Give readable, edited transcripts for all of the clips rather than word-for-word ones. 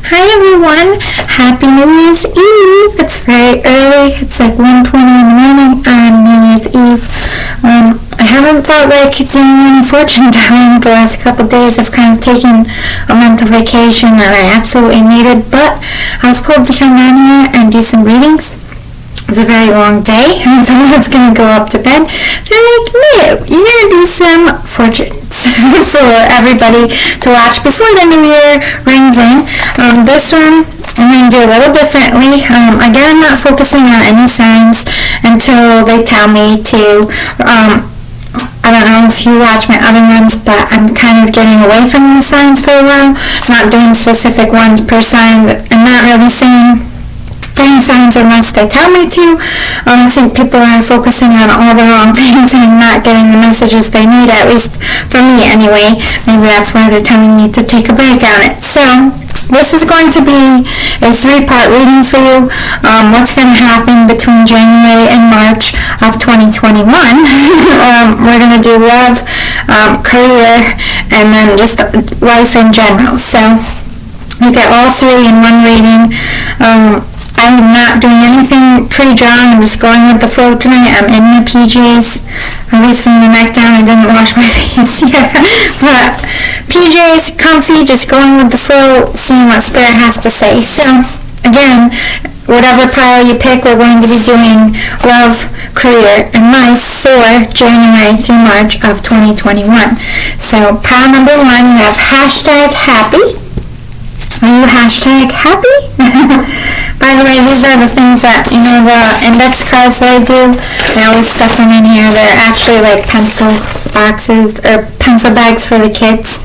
Hi everyone, Happy New Year's Eve. It's very early, it's like 1:20 in the morning on New Year's Eve. I haven't felt like doing any fortune telling the last couple of days. I've kind of taken a month of vacation that I absolutely needed, but I was pulled to come down here and do some readings. It was a very long day, and so I was going to go up to bed. They're like, no, you're going to do some fortunes for everybody to watch before the new year rings in. This one, I'm going to do a little differently. Again, I'm not focusing on any signs until they tell me to. I don't know if you watch my other ones, but I'm kind of getting away from the signs for a while, not doing specific ones per sign, and not really saying any signs unless they tell me to. I think people are focusing on all the wrong things and not getting the messages they need, at least for me anyway. Maybe that's why they're telling me to take a break on it. So this is going to be a 3-part reading for you. What's going to happen between January and March of 2021. We're going to do love, career, and then just life in general. So you get all 3 in one reading. I'm not doing anything pre-drawn. I'm just going with the flow tonight. I'm in my PJs, at least from the neck down. I didn't wash my face yet. But PJs, comfy, just going with the flow, seeing what Spirit has to say. So, again, whatever pile you pick, we're going to be doing love, career, and life for January through March of 2021. So, pile number 1, we have #happy. Are you #happy? By the way, these are the things that, the index cards that I do. I always stuff them in here. They're actually like pencil boxes or pencil bags for the kids.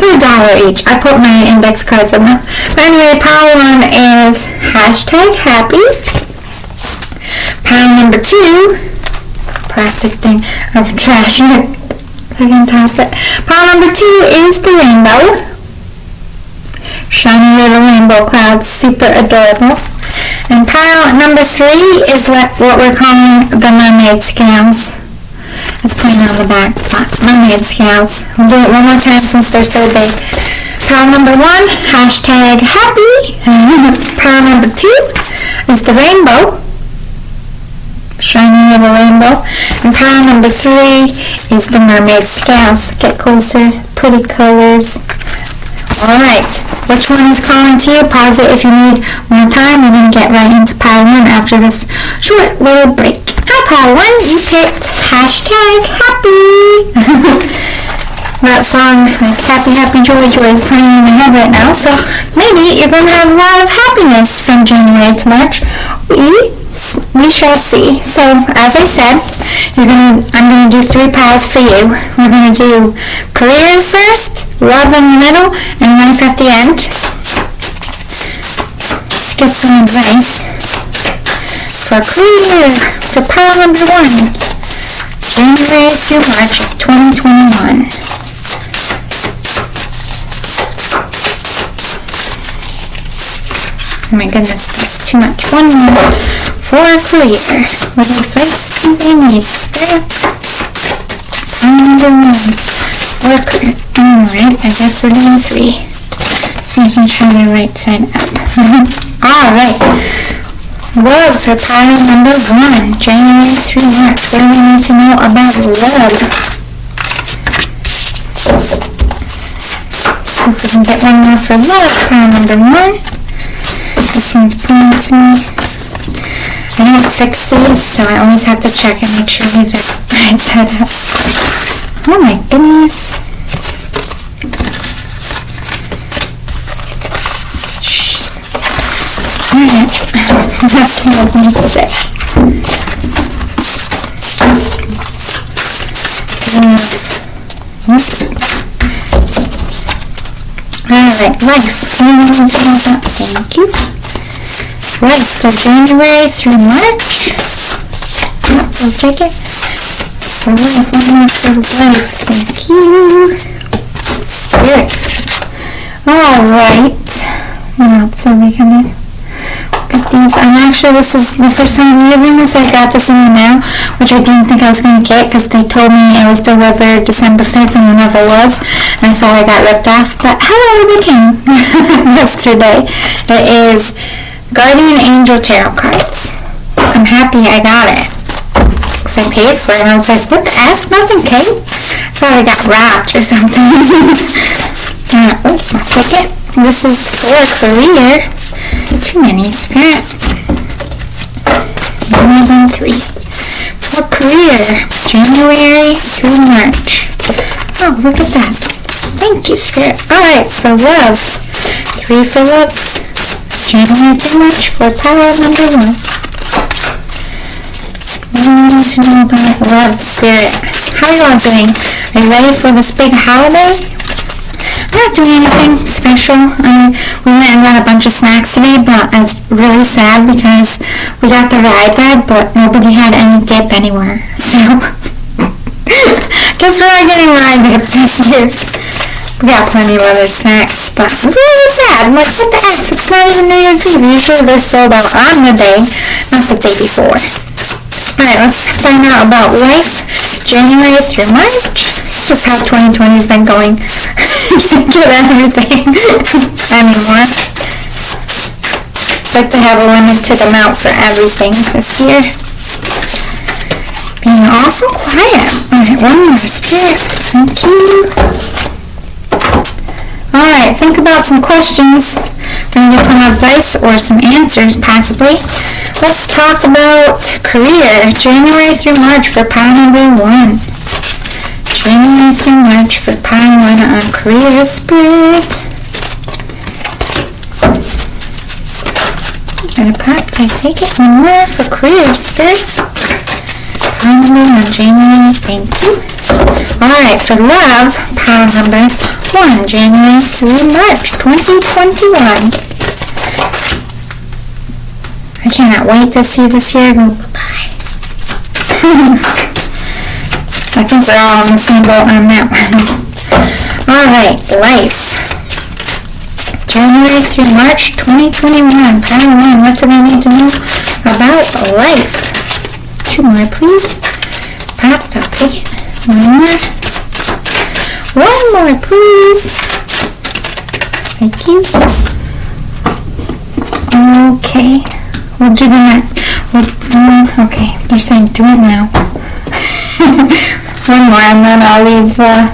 They're $1 each. I put my index cards in them. But anyway, pile 1 is #happy. Pile number 2, plastic thing of trash. I can toss it. Pile number 2 is the rainbow. Shiny little rainbow clouds, super adorable. And pile number 3 is what we're calling the mermaid scales. It's plain on the back, mermaid scales. We'll do it one more time since they're so big. Pile number 1, #happy. Pile number 2 is the rainbow. Shiny little rainbow. And pile number 3 is the mermaid scales. Get closer, pretty colors. Alright, which one is calling to you? Pause it if you need more time. We're going to get right into pile 1 after this short little break. Hi, pile 1, you picked #happy. That song, like Happy Joy Joy, is playing in my head right now, so maybe you're going to have a lot of happiness from January to March. We shall see. So, as I said, I'm going to do 3 piles for you. We're going to do career first, love in the middle, and life at the end. Let's get some advice for career, for pile number 1, January through March of 2021. Oh my goodness, that's too much. One more for career. What advice do they need? Spirit. Number 1 for career. Alright, I guess we're doing 3. Just making sure they're right side up. Alright. Love for pile number 1, January through March. What do we need to know about love? If we can get one more for love, pile number 1. This one's pointing to me. I don't fix these, so I always have to check and make sure these are right side up. Oh my goodness. Alright, let's see what we need to say. Alright, life. Anyone to answer? Thank you. Life for January through March. We'll take it. So life, one more for life. Thank you. Spirit. Alright. What else are we gonna These, actually, this is the first time I'm using this. I got this in the mail, which I didn't think I was going to get because they told me it was delivered December 5th and it never was, and I thought I got ripped off, but hello, they came yesterday. It is Guardian Angel Tarot cards. I'm happy I got it because I paid for it, and I was like, what the F? Nothing came? I thought I got wrapped or something. I'll take it. This is for career. Too many, Spirit. 1 and 3. For career, January through March. Oh, look at that. Thank you, Spirit. Alright, for love. 3 for love. January through March for pile number 1. What do you need to know about love, Spirit? How are you all doing? Are you ready for this big holiday? I'm not doing anything special. We went and got a bunch of snacks today, but I was really sad because we got the iPad, but nobody had any dip anywhere. So, guess we're not getting rye dip this year. We got plenty of other snacks, but I was really sad. I'm like, what the F? It's not even New Year's Eve. Usually they're sold out on the day, not the day before. Alright, let's find out about life, January through March. This is how 2020 has been going. Get everything anymore. Like to have a limited amount for everything this year. Being awful quiet. Alright, one more, Spirit. Thank you. Alright, think about some questions. We're going to get some advice or some answers, possibly. Let's talk about career. January through March for pile number 1. January through March for pile 1 on career, Spirit. And a pot, I take it. One more for career, Spirit. Pile number 1, January, thank you. Alright, for love, pile number 1, January through March 2021. I cannot wait to see this year go bye. I think we're all on the same boat on that one. Alright, life. January through March 2021. Pile 1. What do we need to know about life? 2 more, please. Popped up. Okay. 1 more. 1 more, please. Thank you. Okay. We'll do the next. Okay, they're saying do it now. 1 more, and then I'll leave the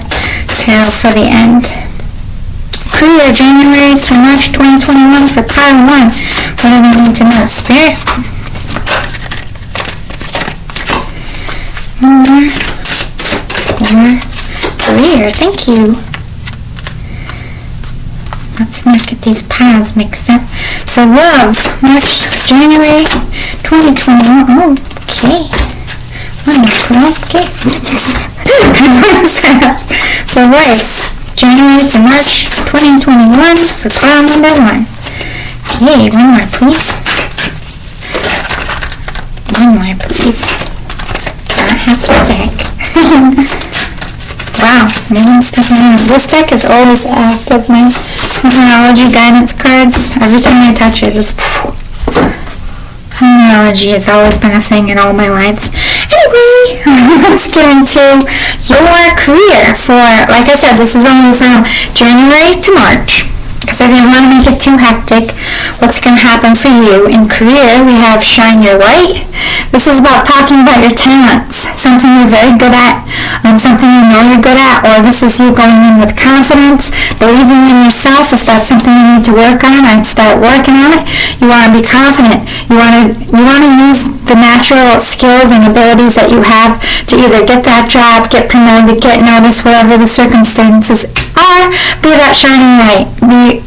tarot for the end. Career, January to March 2021 for pile 1. What do we need to know, Spirit? 1 more. 1 more. Career, thank you. Let's not get these piles mixed up. For love, January 2021. Okay. 1 more, girl. Okay. For life, January to March 2021 for pile number 1. Okay, 1 more, please. 1 more, please. Not half the deck. Wow, name's sticking out. This deck is always active. My numerology guidance cards, every time I touch it, just numerology has always been a thing in all my lives. Anyway, let's get into your career for, like I said, this is only from January to March, because I didn't want to make it too hectic. What's going to happen for you in career? We have Shine Your Light. This is about talking about your talents, something you're very good at, something you know you're good at, or this is you going in with confidence, believing in yourself. If that's something you need to work on, I'd start working on it. You want to be confident. You want to use the natural skills and abilities that you have to either get that job, get promoted, get noticed, whatever the circumstances are. Be that shining light.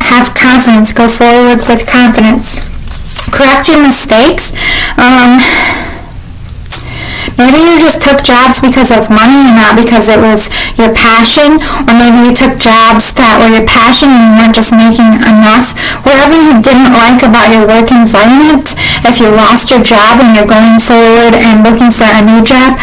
Have confidence. Go forward with confidence. Correct your mistakes. Maybe you just took jobs because of money and not because it was your passion, or maybe you took jobs that were your passion and you weren't just making enough. Whatever you didn't like about your work environment, if you lost your job and you're going forward and looking for a new job,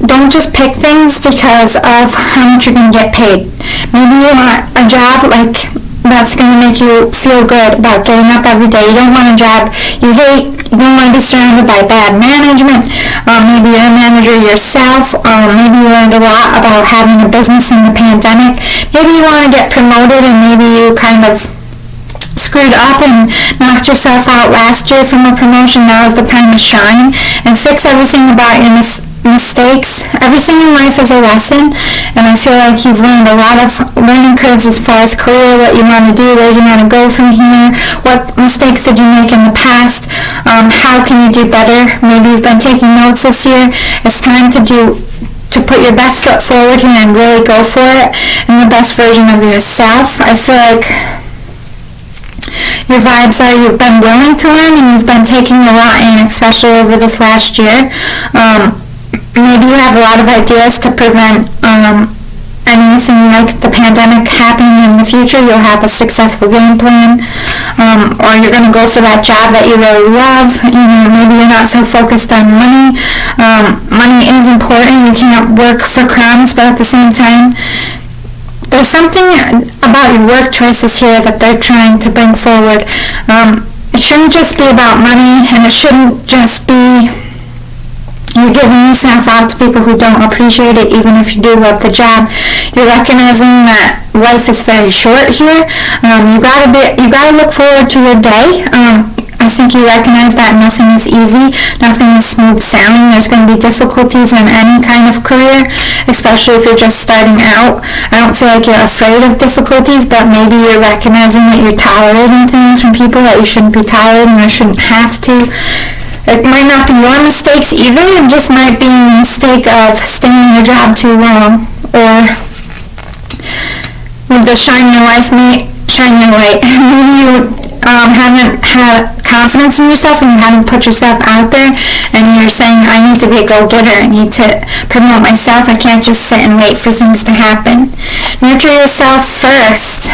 don't just pick things because of how much you're going to get paid. Maybe you want a job like that's going to make you feel good about getting up every day. You don't want a job you don't want to be surrounded by bad management. Maybe you're a manager yourself. Maybe you learned a lot about having a business in the pandemic. Maybe you want to get promoted and maybe you kind of screwed up and knocked yourself out last year from a promotion. Now is the time to shine and fix everything about your mistakes. Everything in life is a lesson, and I feel like you've learned a lot of learning curves as far as career, what you want to do, where you want to go from here, what mistakes did you make in the past, how can you do better. Maybe you've been taking notes this year. It's time to put your best foot forward here and really go for it and the best version of yourself. I feel like your vibes are you've been willing to learn and you've been taking a lot in, especially over this last year. Maybe you have a lot of ideas to prevent anything like the pandemic happening in the future. You'll have a successful game plan, or you're going to go for that job that you really love. Maybe you're not so focused on money. Money is important. You can't work for crumbs, but at the same time, there's something about your work choices here that they're trying to bring forward. It shouldn't just be about money, and it shouldn't just be you're giving yourself out to people who don't appreciate it, even if you do love the job. You're recognizing that life is very short here. You gotta look forward to your day. I think you recognize that nothing is easy, nothing is smooth sailing. There's going to be difficulties in any kind of career, especially if you're just starting out. I don't feel like you're afraid of difficulties, but maybe you're recognizing that you're tolerating things from people that you shouldn't be tolerating or shouldn't have to. It might not be your mistakes either. It just might be a mistake of staying in your job too long, or with the shine your light. Maybe you haven't had confidence in yourself and you haven't put yourself out there, and you're saying, I need to be a go-getter. I need to promote myself. I can't just sit and wait for things to happen. Nurture yourself first.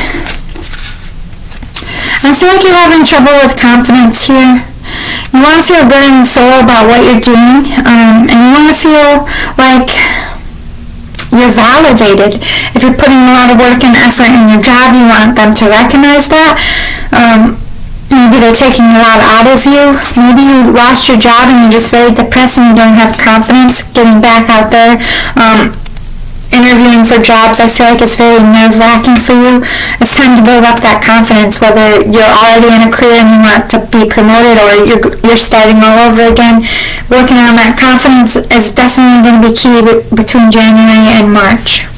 I feel like you're having trouble with confidence here. You want to feel good in the soul about what you're doing, and you want to feel like you're validated. If you're putting a lot of work and effort in your job, you want them to recognize that. Maybe they're taking a lot out of you. Maybe you lost your job and you're just very depressed and you don't have confidence getting back out there. Interviewing for jobs, I feel like it's very nerve-wracking for you. It's time to build up that confidence, whether you're already in a career and you want to be promoted or you're starting all over again. Working on that confidence is definitely going to be key between January and March.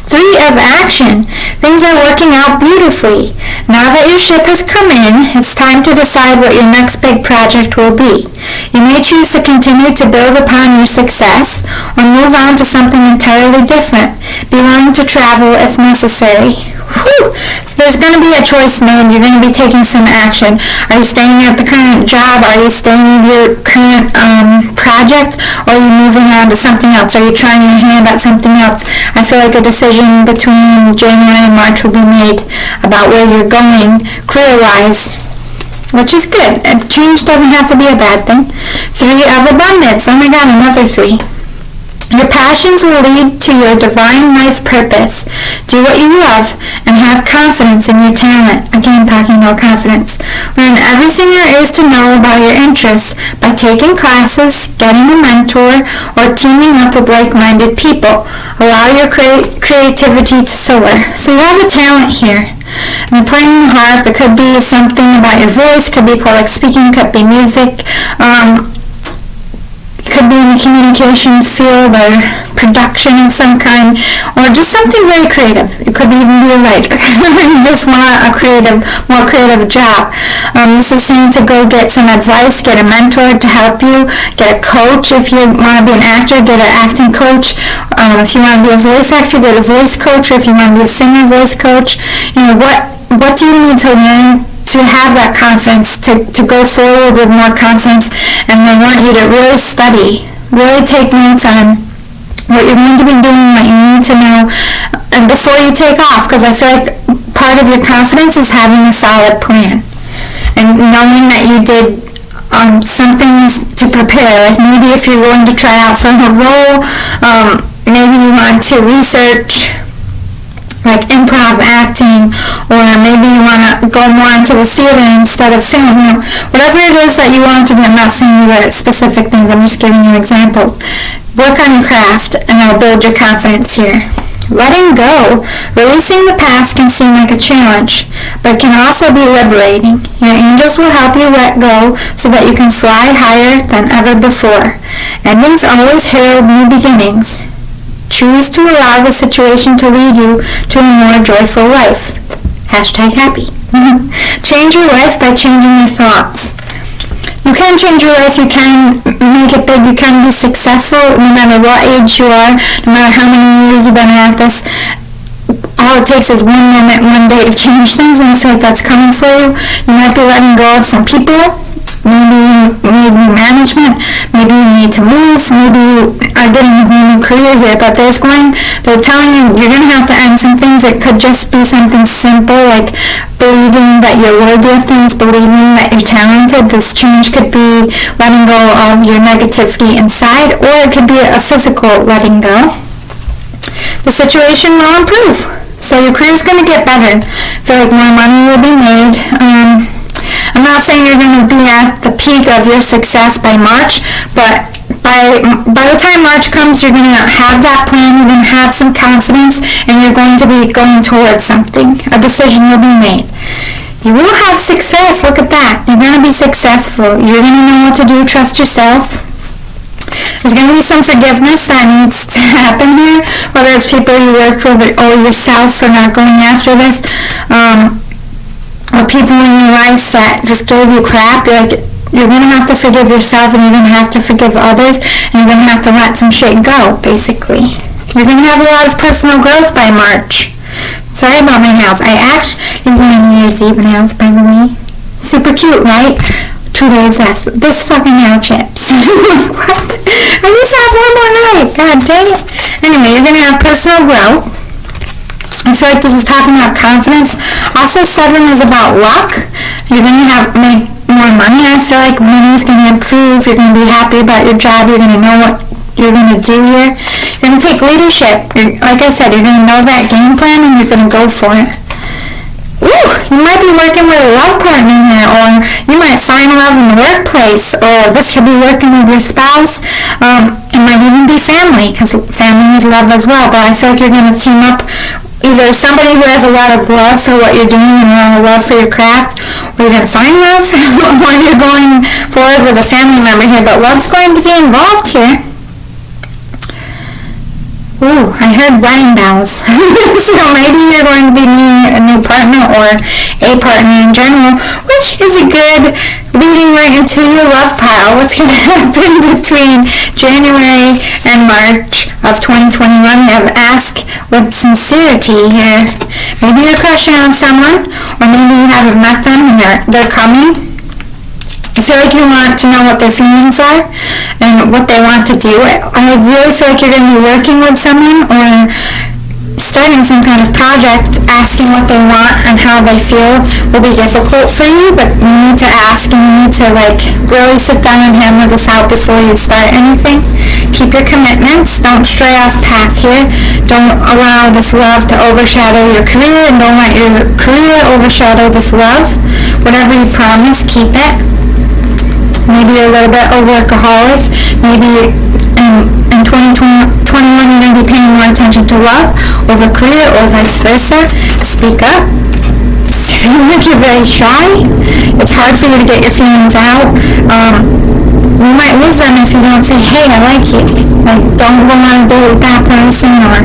3 of action. Things are working out beautifully. Now that your ship has come in, it's time to decide what your next big project will be. You may choose to continue to build upon your success or move on to something entirely different. Be willing to travel if necessary. Whew. So there's going to be a choice made. You're going to be taking some action. Are you staying at the current job? Are you staying with your current project? Or are you moving on to something else? Are you trying your hand at something else? I feel like a decision between January and March will be made about where you're going career-wise, which is good. Change doesn't have to be a bad thing. 3 of abundance. Oh my God, another 3. Your passions will lead to your divine life purpose. Do what you love and have confidence in your talent. Again, talking about confidence. Learn everything there is to know about your interests by taking classes, getting a mentor, or teaming up with like-minded people. Allow your creativity to soar. So you have a talent here. And playing the harp, it could be something about your voice, could be public speaking, could be music. Could be in the communications field or production of some kind, or just something very creative. It could even be a writer. You just want a more creative job. This is saying to go get some advice, get a mentor to help you, get a coach. If you want to be an actor, get an acting coach. If you want to be a voice actor, get a voice coach. Or if you want to be a singer, voice coach. What do you need to learn to have that confidence, to go forward with more confidence? And they want you to really study, really take notes on what you're going to be doing, what you need to know, and before you take off, because I feel like part of your confidence is having a solid plan and knowing that you did something to prepare. Like maybe if you're going to try out for a role, maybe you want to research like improv acting, or maybe you want to go more into the theater instead of film. Whatever it is that you want to do. I'm not saying you are specific things, I'm just giving you examples. Work on your craft, and it'll build your confidence here. Letting go. Releasing the past can seem like a challenge, but can also be liberating. Your angels will help you let go so that you can fly higher than ever before. Endings always herald new beginnings. Choose to allow the situation to lead you to a more joyful life. #happy. Change your life by changing your thoughts. You can change your life, you can make it big, you can be successful no matter what age you are, no matter how many years you've been at this. All it takes is one moment, one day to change things, and I feel like that's coming for you. You might be letting go of some people. Maybe you need new management, maybe you need to move, maybe you are getting a new career here, but they're telling you you're going to have to end some things. It could just be something simple like believing that you're worthy of things, believing that you're talented. This change could be letting go of your negativity inside, or it could be a physical letting go. The situation will improve, so your career is going to get better. I feel like more money will be made. I'm not saying you're going to be at the peak of your success by March, but by the time March comes, you're going to have that plan, you're going to have some confidence, and you're going to be going towards something. A decision will be made. You will have success. Look at that. You're going to be successful. You're going to know what to do. Trust yourself. There's going to be some forgiveness that needs to happen here, whether it's people you worked with or yourself for not going after this. Or people in your life that just gave you crap. You're going to have to forgive yourself, and you're going to have to forgive others, and you're going to have to let some shit go, basically. You're going to have a lot of personal growth by March. Sorry about my nails. These are my New Year's Eve nails, by the way. Super cute, right? 2 days left. This fucking nail chips. What? I just have one more night. God dang it. Anyway, you're going to have personal growth. I feel like this is talking about confidence. Also, 7 is about luck. You're going to make more money. I feel like money is going to improve. You're going to be happy about your job. You're going to know what you're going to do here. You're going to take leadership. Like I said, you're going to know that game plan, and you're going to go for it. Ooh, you might be working with a love partner here, or you might find love in the workplace, or this could be working with your spouse. It might even be family, because family is love as well, but I feel like you're going to team up either somebody who has a lot of love for what you're doing and a lot of love for your craft, or you're going to find love, or you're going forward with a family member here, but love's going to be involved here. Ooh, I heard wedding bells. So maybe you're going to be needing a new partner or a partner in general, which is a good leading right into your love pile. What's going to happen between January and March of 2021? You have ask with sincerity here. Maybe you're crushing on someone, or maybe you haven't met them and they're coming. I feel like you want to know what their feelings are and what they want to do. I really feel like you're going to be working with someone or starting some kind of project. Asking what they want and how they feel will be difficult for you, but you need to ask, and you need to really sit down and hammer this out before you start anything. Keep your commitments. Don't stray off path here. Don't allow this love to overshadow your career, and don't let your career overshadow this love. Whatever you promise, keep it. Maybe you're a little bit of a workaholic. Maybe in 2021 you're going to be paying more attention to love over career, or vice versa. Speak up. If you feel like you're very shy, it's hard for you to get your feelings out. You might lose them if you don't say, hey, I like you. Don't go on a date with that person, or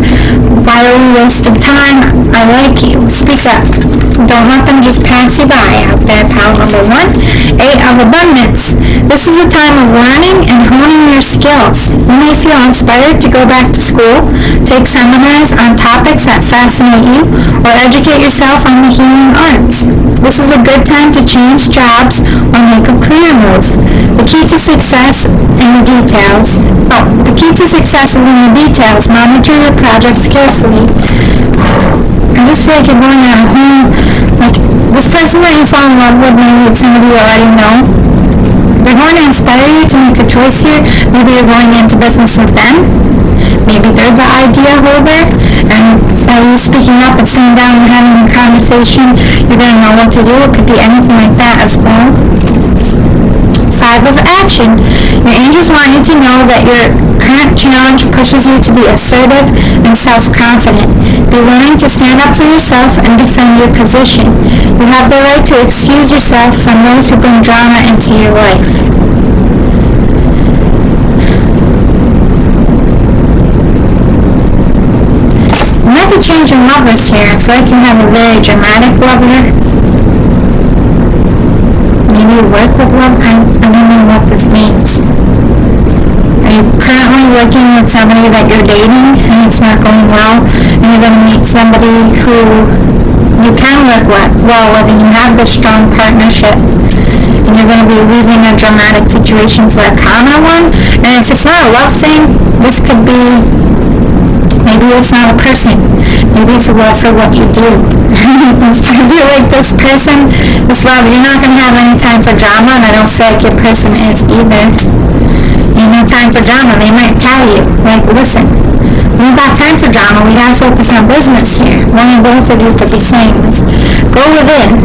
why are we wasting time? I like you. Speak up. Don't let them just pass you by out there, pal. Number 1, 8 of abundance. This is a time of learning and honing your skills. You may feel inspired to go back to school, take seminars on topics that fascinate you, or educate yourself on the healing arts. This is a good time to change jobs or make a career move. The key to success in the details. The key to success is in the details. Monitor your projects carefully. I just feel like you're going on a whole, this person that you fall in love with, maybe it's somebody you already know. They're going to inspire you to make a choice here. Maybe you're going into business with them. Maybe they're the idea holder, And by you speaking up and sitting down and having a conversation, you're going to know what to do. It could be anything like that as well. 5 of action. Your angels want you to know that your current challenge pushes you to be assertive and self-confident. Be willing to stand up for yourself and defend your position. You have the right to excuse yourself from those who bring drama into your life. You might be changing lovers here. I feel like you have a very dramatic lover. Maybe you work with love. I don't know what this means. Are you currently working with somebody that you're dating and it's not going well, and you're going to meet somebody who you can work well with, and you have this strong partnership, and you're going to be leaving a dramatic situation for a calmer one? And if it's not a love thing, this could be, maybe it's not a person. Maybe it's a love for what you do. I feel like this person, this love, you're not going to have any time for drama, and I don't feel like your person is either. You have no time for drama. They might tell you, like, listen, we don't got time for drama. We got to focus on business here. Wanting both of you to be saying this. Go within.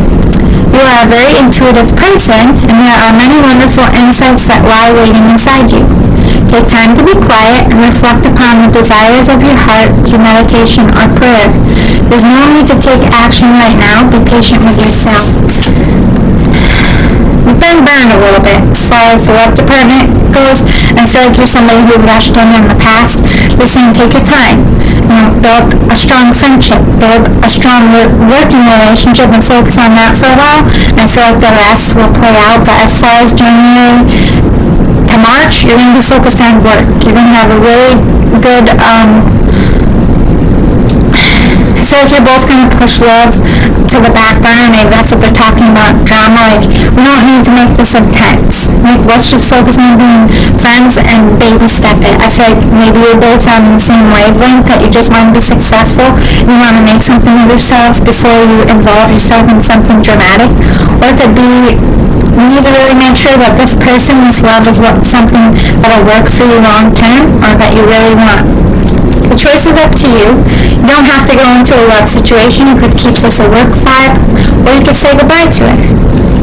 You are a very intuitive person, and there are many wonderful insights that lie waiting inside you. Take time to be quiet and reflect upon the desires of your heart through meditation or prayer. There's no need to take action right now. Be patient with yourself. You've been burned a little bit as far as the love department goes. I feel like you're somebody who rushed in the past. Listen, take your time. Build a strong friendship. Build a strong working relationship and focus on that for a while. And I feel like the rest will play out. But as far as January to March, you're going to be focused on work. You're going to have a really good, I feel like you're both going to push love to the back burner. Maybe that's what they're talking about, drama. Like, we don't need to make this intense. Like, let's just focus on being friends and baby step it. I feel like maybe you're both on the same wavelength, that you just want to be successful. You want to make something of yourself before you involve yourself in something dramatic. Or it could be, you need to really make sure that this person, this love, is something that'll work for you long term, or that you really want. The choice is up to you. You don't have to go into a love situation. You could keep this a work vibe, or you could say goodbye to it.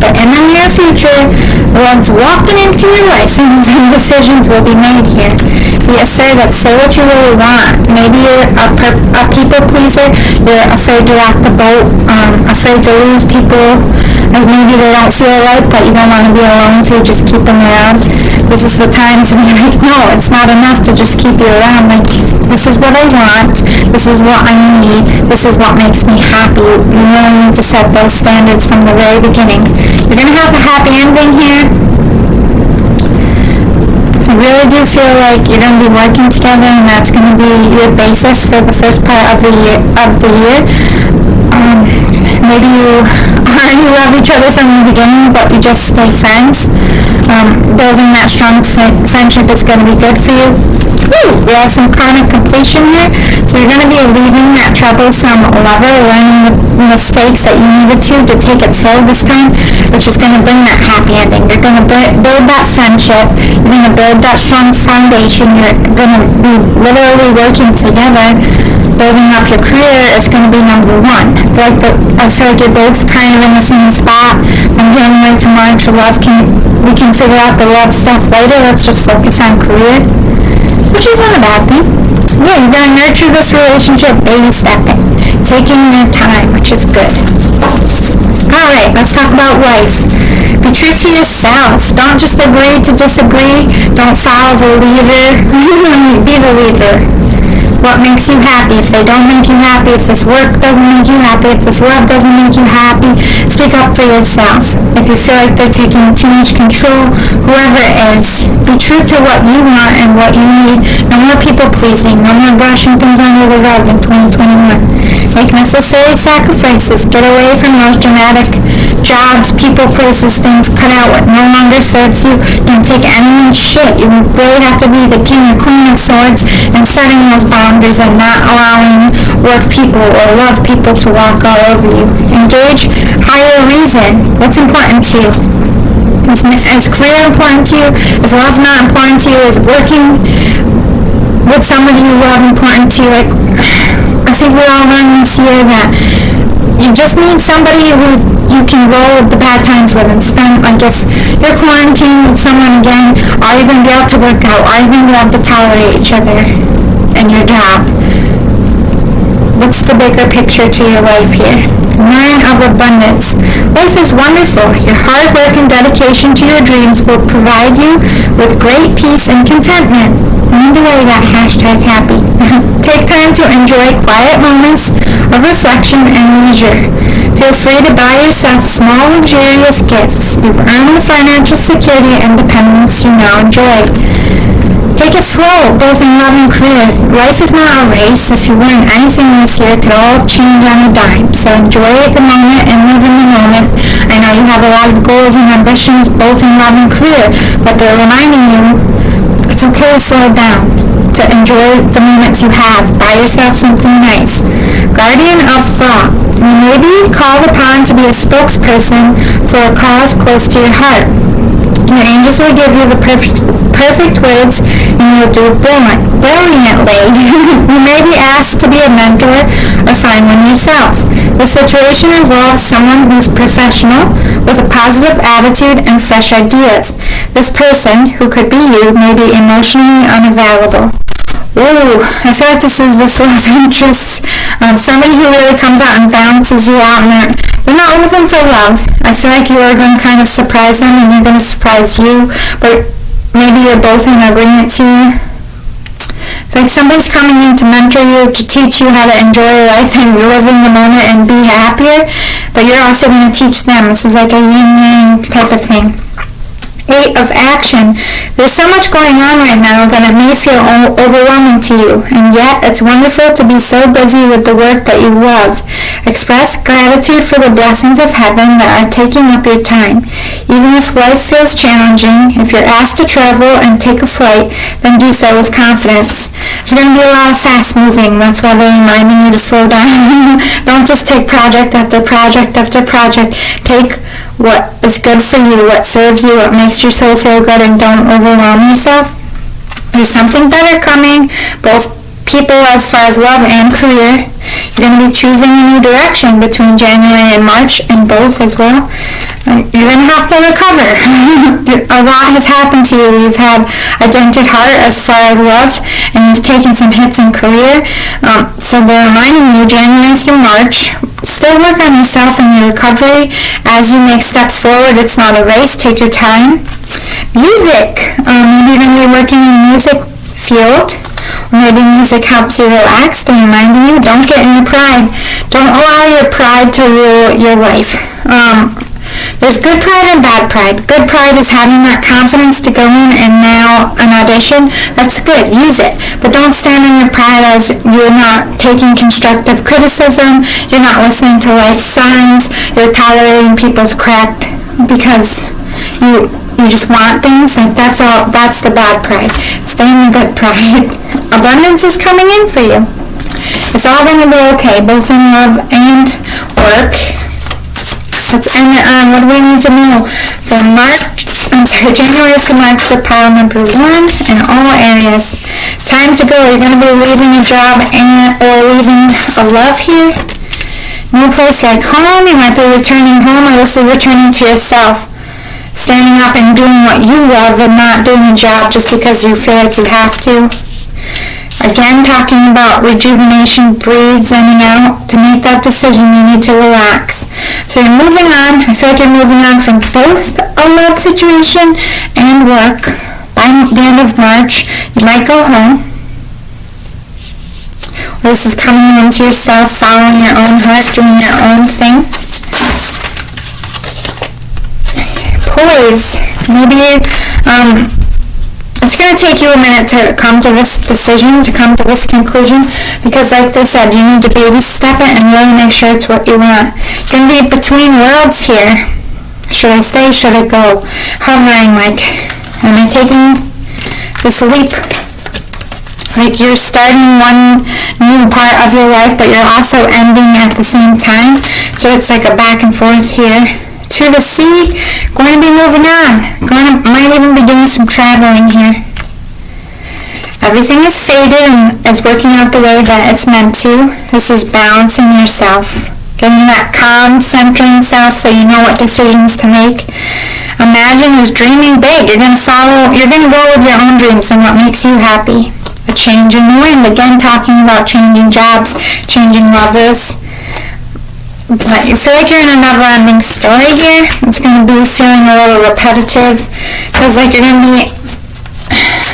But in the near future, love's walking into your life, and some decisions will be made here. Be assertive. Say what you really want. Maybe you're a people pleaser. You're afraid to rock the boat, afraid to lose people. Like, maybe they don't feel right, but you don't want to be alone, so you just keep them around. This is the time to be like, no, it's not enough to just keep you around. Like, this is what I want. This is what I need. This is what makes me happy. You really need to set those standards from the very beginning. You're going to have a happy ending here. I really do feel like you're going to be working together, and that's going to be your basis for the first part of the year. Maybe you already love each other from the beginning, but you just stay friends. Building that strong friendship is going to be good for you. We have some karmic completion here, so you're going to be leaving that troublesome lover, learning the mistakes that you needed to take it slow this time, which is going to bring that happy ending. You're going to build that friendship. You're going to build that strong foundation. You're going to be literally working together. Building up your career is going to be number one. I feel like you're both kind of in the same spot. I'm feeling like to March, we can figure out the love stuff later. Let's just focus on career, which isn't a bad thing. Yeah, you're going to nurture this relationship, baby step it, taking your time, which is good. Alright, let's talk about life. Be true to yourself. Don't just agree to disagree. Don't follow the leader. Be the leader. What makes you happy? If they don't make you happy, if this work doesn't make you happy, if this love doesn't make you happy, speak up for yourself. If you feel like they're taking too much control, whoever it is, be true to what you want and what you need. No more people pleasing. No more brushing things under the rug in 2021. Make necessary sacrifices. Get away from those dramatic jobs, people, places, things. Cut out what no longer serves you. Don't take anyone's shit. You really have to be the king or queen of swords and setting those boundaries and not allowing work people or love people to walk all over you. Engage higher reason. What's important to you? Is career important to you? Is love not important to you? Is working with somebody you love important to you. Like, I think we all learned this year that you just need somebody who you can roll with the bad times with and spend, like if you're quarantined with someone again, are you going to be able to work out? Are you going to be able to tolerate each other and your job? What's the bigger picture to your life here? Man of abundance. Life is wonderful. Your hard work and dedication to your dreams will provide you with great peace and contentment. Remember that #happy. Take time to enjoy quiet moments of reflection and leisure. Feel free to buy yourself small, luxurious gifts. You've earned the financial security and independence you now enjoy. Take it slow, both in love and career. Life is not a race. If you learn anything this year, it could all change on a dime. So enjoy the moment and live in the moment. I know you have a lot of goals and ambitions, both in love and career, but they're reminding you it's okay to slow down, to enjoy the moments you have. Buy yourself something nice. Guardian of thought. You may be called upon to be a spokesperson for a cause close to your heart. Your angels will give you the perfect words, and you'll do it brilliantly. You may be asked to be a mentor or find one yourself. The situation involves someone who's professional, with a positive attitude and fresh ideas. This person, who could be you, may be emotionally unavailable. Ooh, I feel like this is this love interest. Somebody who really comes out and balances you out, and they're not looking for love. I feel like you are going to kind of surprise them, and they're going to surprise you, but maybe you're both in agreement to you. It's like somebody's coming in to mentor you, to teach you how to enjoy life and live in the moment and be happier, but you're also going to teach them. This is like a yin-yang type of thing. 8 of action. There's so much going on right now that it may feel overwhelming to you, and yet it's wonderful to be so busy with the work that you love. Express gratitude for the blessings of heaven that are taking up your time. Even if life feels challenging, if you're asked to travel and take a flight, then do so with confidence. There's going to be a lot of fast moving. That's why they're reminding you to slow down. Don't just take project after project after project. Take what is good for you, what serves you, what makes your soul feel good, and don't overwhelm yourself. There's something better coming, both people as far as love and career. You're going to be choosing a new direction between January and March, and both as well. You're going to have to recover. A lot has happened to you. You've had a dented heart as far as love, and you've taken some hits in career. So they're reminding you, January through March, still work on yourself and your recovery as you make steps forward. It's not a race. Take your time. Music. Maybe you're going to be working in the music field. Maybe music helps you relax. They're reminding you, don't get in your pride. Don't allow your pride to rule your life. There's good pride and bad pride. Good pride is having that confidence to go in and now an audition. That's good. Use it. But don't stand in your pride as you're not taking constructive criticism. You're not listening to life signs. You're tolerating people's crap because you just want things. Like that's the bad pride. Stay in the good pride. Abundance is coming in for you. It's all going to be okay, both in love and work. Let's end it on what do we need to know for January to March for pile number 1 in all areas. It's time to go. You're going to be leaving a job or leaving a love here. No place like home. You might be returning home, or this is returning to yourself. Standing up and doing what you love and not doing a job just because you feel like you have to. Again, talking about rejuvenation, breathe, zenning out. To make that decision, you need to relax. So you're moving on. I feel like you're moving on from both a love situation and work. By the end of March, you might go home. Or this is coming into yourself, following your own heart, doing your own thing. Poise. Maybe it's going to take you a minute to come to this decision, to come to this conclusion, because like they said, you need to baby step it and really make sure it's what you want. You're going to be between worlds here. Should I stay? Should I go? Hovering, like, am I taking this leap? Like you're starting one new part of your life, but you're also ending at the same time. So it's like a back and forth here. To the sea, going to be moving on. Might even be doing some traveling here. Everything is faded and is working out the way that it's meant to. This is balancing yourself, getting that calm, centering self so you know what decisions to make. Imagine is dreaming big. You're going to go with your own dreams and what makes you happy. A change in the wind. Again, talking about changing jobs, changing lovers. But you feel like you're in a never-ending story here. It's going to be feeling a little repetitive. Feels like you're going to be,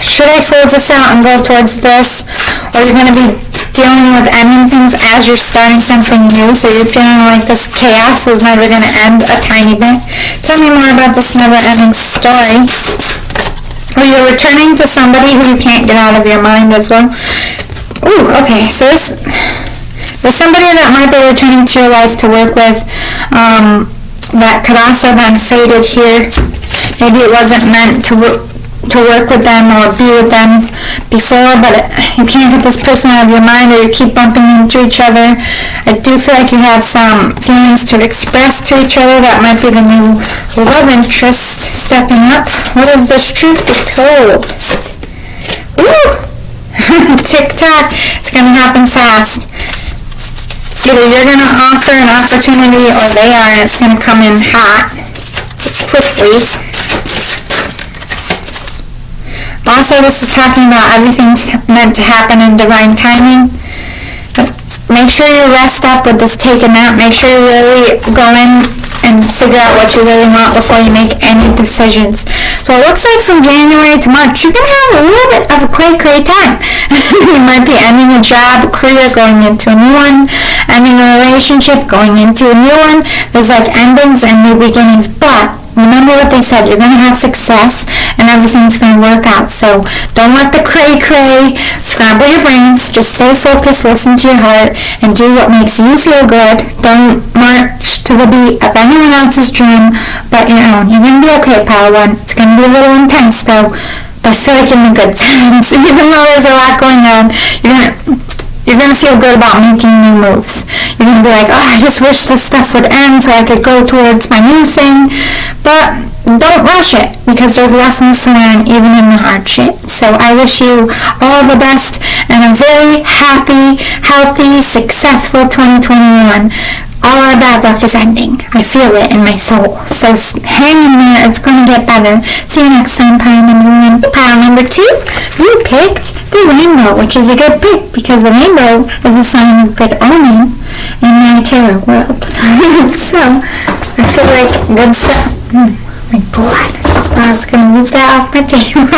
should I close this out and go towards this? Or you're going to be dealing with ending things as you're starting something new, so you're feeling like this chaos is never going to end a tiny bit. Tell me more about this never-ending story. Or you're returning to somebody who you can't get out of your mind as well. Ooh, okay, so there's somebody that might be returning to your life to work with that could also have been faded here. Maybe it wasn't meant to work with them or be with them before, but you can't get this person out of your mind, or you keep bumping into each other. I do feel like you have some feelings to express to each other. That might be the new love interest stepping up. What is this truth be told? Woo! Tick-tock. It's going to happen fast. Either you're going to offer an opportunity or they are, and it's going to come in hot, quickly. Also, this is talking about everything's meant to happen in divine timing. But make sure you rest up with this take a nap. Make sure you really go in and figure out what you really want before you make any decisions. So it looks like from January to March, you're going to have a little bit of a cray-cray time. You might be ending a job, a career, going into a new one, ending a relationship, going into a new one. There's like endings and new beginnings, but remember what they said, you're going to have success and everything's going to work out. So don't let the cray-cray scramble your brains. Just stay focused, listen to your heart, and do what makes you feel good. Don't march to the beat of anyone else's dream but your own. You're going to be okay, Power One. It's going to be a little intense though, but I feel like in the good times. Even though there's a lot going on, you're going to feel good about making new moves. You're going to be like, oh, I just wish this stuff would end so I could go towards my new thing. But don't rush it, because there's lessons to learn even in the hardship. So I wish you all the best and a very happy, healthy, successful 2021. All our bad luck is ending. I feel it in my soul. So hang in there. It's going to get better. See you next time, pile number 1. Pile number 2, you picked the rainbow, which is a good pick because the rainbow is a sign of good omen in my tarot world. So I feel like good stuff. My God. I was going to move that off my table.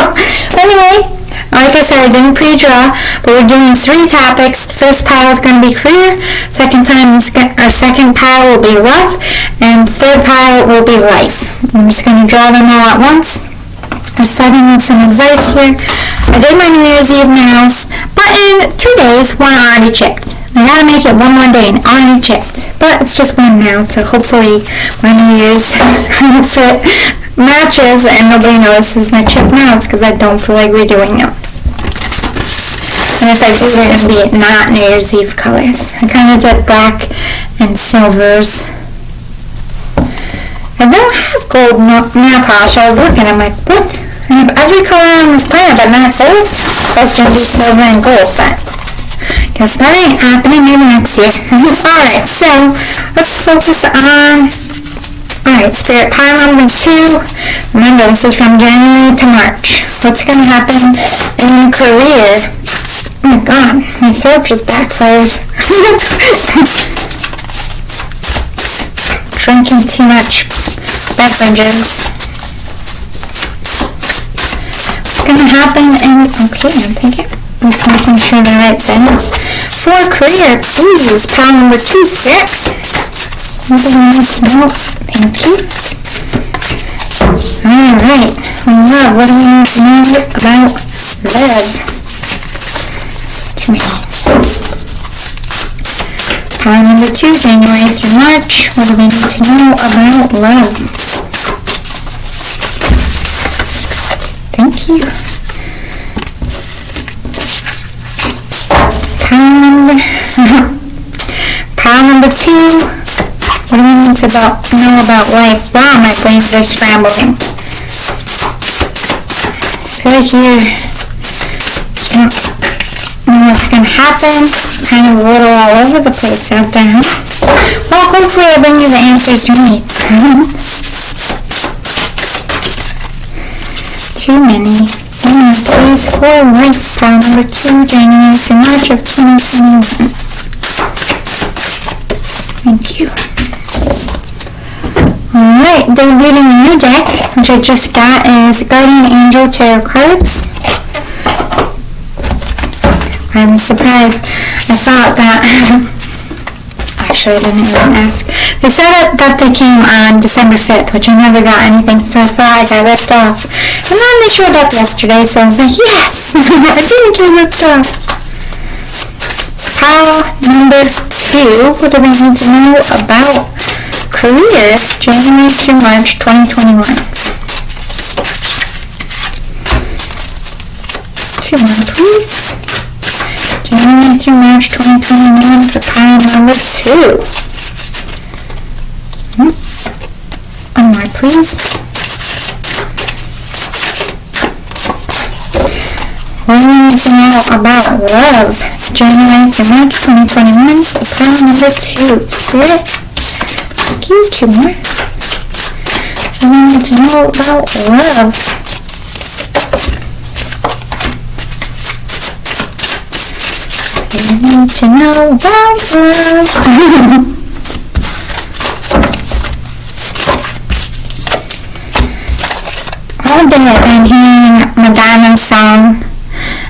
Anyway, like I said, I didn't pre-draw, but we're doing 3 topics. The first pile is going to be career, second pile will be love, and third pile will be life. I'm just going to draw them all at once. We're starting with some advice here. I did my New Year's Eve nails, but in 2 days, one already chipped. I gotta make it one more day and already chipped. But it's just one now, so hopefully my New Year's outfit matches and nobody notices my chip nails because I don't feel like redoing them. And if I do, they're going to be not New Year's Eve colors. I kind of did black and silvers. I don't have gold nail polish. I was looking, I'm like, what? I have every color on this planet but not gold? Supposed to be silver and gold, but guess that ain't happening. Maybe next year. Alright, so let's focus on... Alright, Spirit pile number 2. Remember, this is from January to March. What's going to happen in career? Oh my God, my throat just backfired. Drinking too much beverages. What's going to happen in... Okay, I'm thinking. I'm making sure the right thing. For career, please, pile number 2, Spirit. Thank you. Alright. Love. What do we need to know about love? Too many. Pile number 2, January through March. What do we need to know about love? Thank you. Pile number 2. What do we need to know about life? Wow, my brains are scrambling. I feel like you're don't know what's going to happen. Kind of a little all over the place out there. Well, hopefully I bring you the answers you need. Too many. Please, for life, file number 2, January to March of 2021. Thank you. Alright, debuting a new deck, which I just got, is Guardian Angel Tarot cards. I'm surprised. I thought that, actually I didn't even ask. They said that they came on December 5th, which I never got anything, so I thought I got ripped off. And then they showed up yesterday, so I was like, yes! I didn't get ripped off. Pile number 2, what do they need to know about career, January through March 2021? 2 more, please. January through March 2021 for pile number 2. One more, please. What do we need to know about love? January through March 2021 for pile number 2. Spirit. Thank you. 2 more. What do we need to know about love? I need to know about love. All day I've been hearing Madonna's song,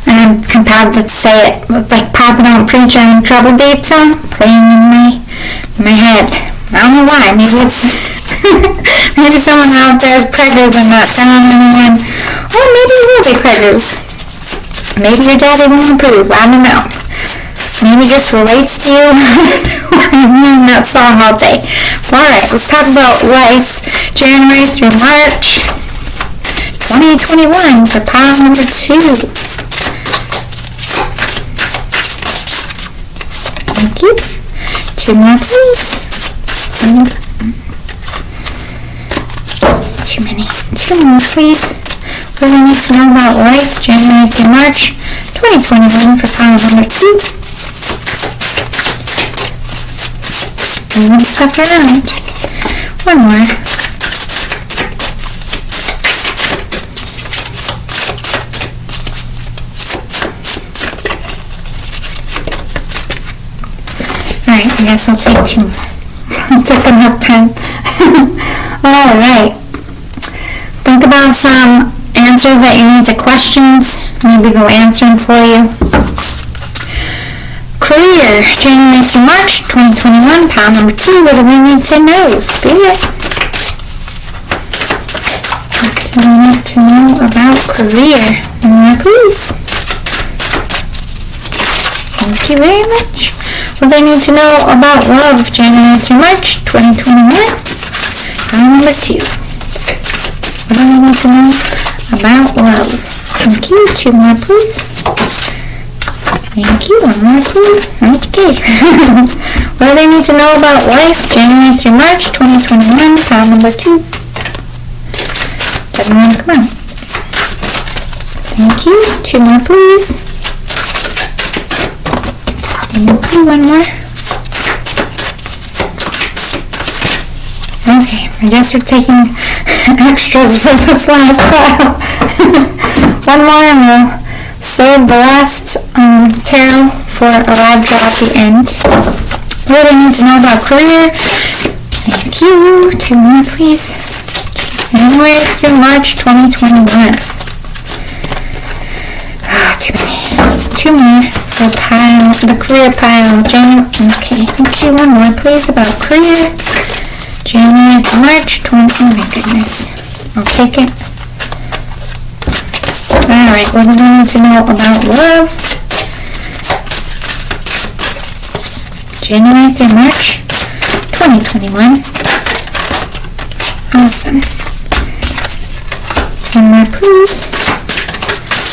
and I'm compelled to say it, like Papa Don't Preach on Trouble Date song, playing in my head. I don't know why. Maybe it's maybe someone out there is preggers in that song, and then, or maybe you will be preggers. Maybe your daddy won't approve. I don't know. Maybe just relates to you. I'm that song all day. Alright, let's talk about life. January through March 2021 for pile number 2. Thank you. 2 more, please. Too many. 2 more, please. What do we need to know about life? January through March 2021 for pile number 2. Move stuff around. 1 more. Alright, I guess I'll take 2 more. I'll take enough time. Alright. Think about some answers that you need to questions. Maybe go answering for you. Career, January to March 2021, pile number 2. What do we need to know? Spirit. What do we need to know about career? Please. Thank you very much. What do they need to know about love? January through March 2021, pile number 2. What do we need to know about love? Thank you. 2 more, please. Thank you. 1 more, please. Okay. What do they need to know about life? January through March 2021, pile number 2. Doesn't want to come on. Thank you. 2 more, please. Thank you. 1 more. Okay. I guess you're taking extras for this last pile. 1 more and we'll save the last tarot for a live draw at the end. What do I need to know about career? Thank you. 2 more, please. January through March 2021. Too many. 2 more for the career pile. Okay, thank you. 1 more, please, about career. January to March 2021. My goodness. I'll take it. Alright, what do we need to know about love? January through March 2021. Awesome. 1 more, please.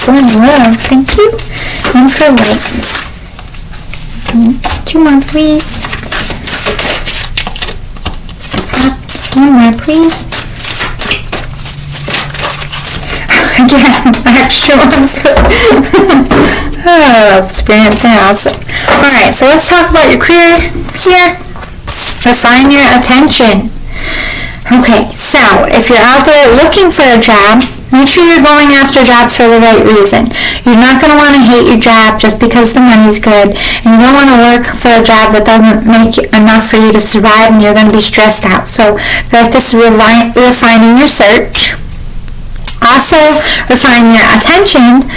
For love, thank you. And for life. 2 more, please. 1 more, please. I extra one. Oh, let's bring it down. Alright, so let's talk about your career here. Refine your attention. Okay, so if you're out there looking for a job, make sure you're going after jobs for the right reason. You're not going to want to hate your job just because the money's good, and you don't want to work for a job that doesn't make enough for you to survive, and you're going to be stressed out. So I feel like this is refining your search. Also, refine your attention.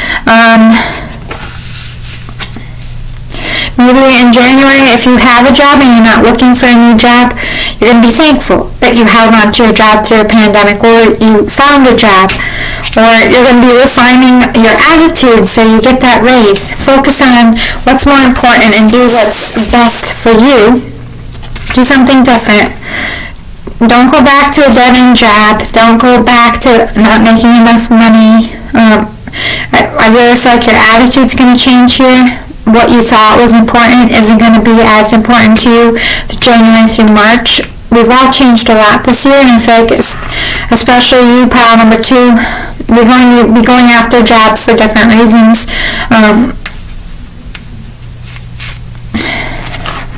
Maybe in January, if you have a job and you're not looking for a new job, you're going to be thankful that you held on to your job through a pandemic, or you found a job, or you're going to be refining your attitude so you get that raise. Focus on what's more important and do what's best for you. Do something different. Don't go back to a dead-end job. Don't go back to not making enough money. I really feel like your attitude's going to change here. What you thought was important isn't going to be as important to you January through March. We've all changed a lot this year, and I feel like especially you, pile number 2, we're going to be going after jobs for different reasons.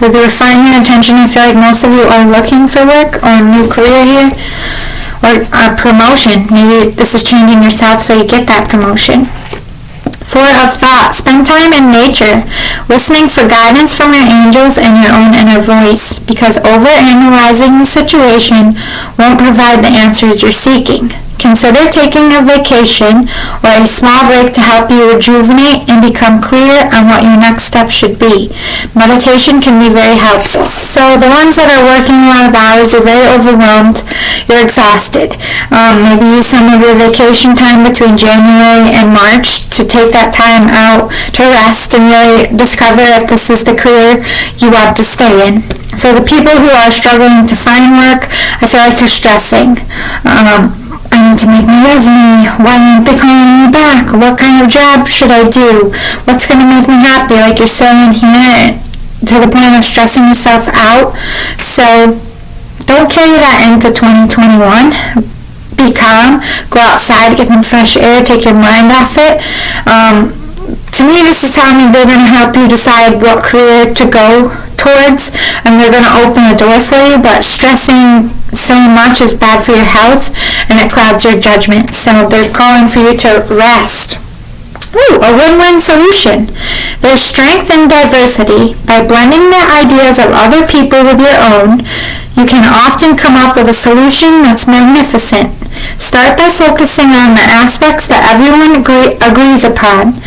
With the refinement attention, I feel like most of you are looking for work or a new career here, or a promotion. Maybe this is changing yourself so you get that promotion. 4 of thought. Spend time in nature, listening for guidance from your angels and your own inner voice, because overanalyzing the situation won't provide the answers you're seeking. Consider taking a vacation or a small break to help you rejuvenate and become clear on what your next step should be. Meditation can be very helpful. So the ones that are working a lot of hours, you're very overwhelmed, you're exhausted. Maybe use some of your vacation time between January and March to take that time out to rest and really discover if this is the career you want to stay in. For the people who are struggling to find work, I feel like you're stressing. I need to make my resume. Why aren't they calling me back? What kind of job should I do? What's going to make me happy? Like, you're still in here to the point of stressing yourself out. So don't carry that into 2021. Be calm. Go outside, get some fresh air, take your mind off it. To me, this is telling me they're going to help you decide what career to go towards, and they're going to open the door for you, but stressing so much is bad for your health, and it clouds your judgment. So they're calling for you to rest. Ooh, a win-win solution. There's strength in diversity. By blending the ideas of other people with your own, you can often come up with a solution that's magnificent. Start by focusing on the aspects that everyone agrees upon,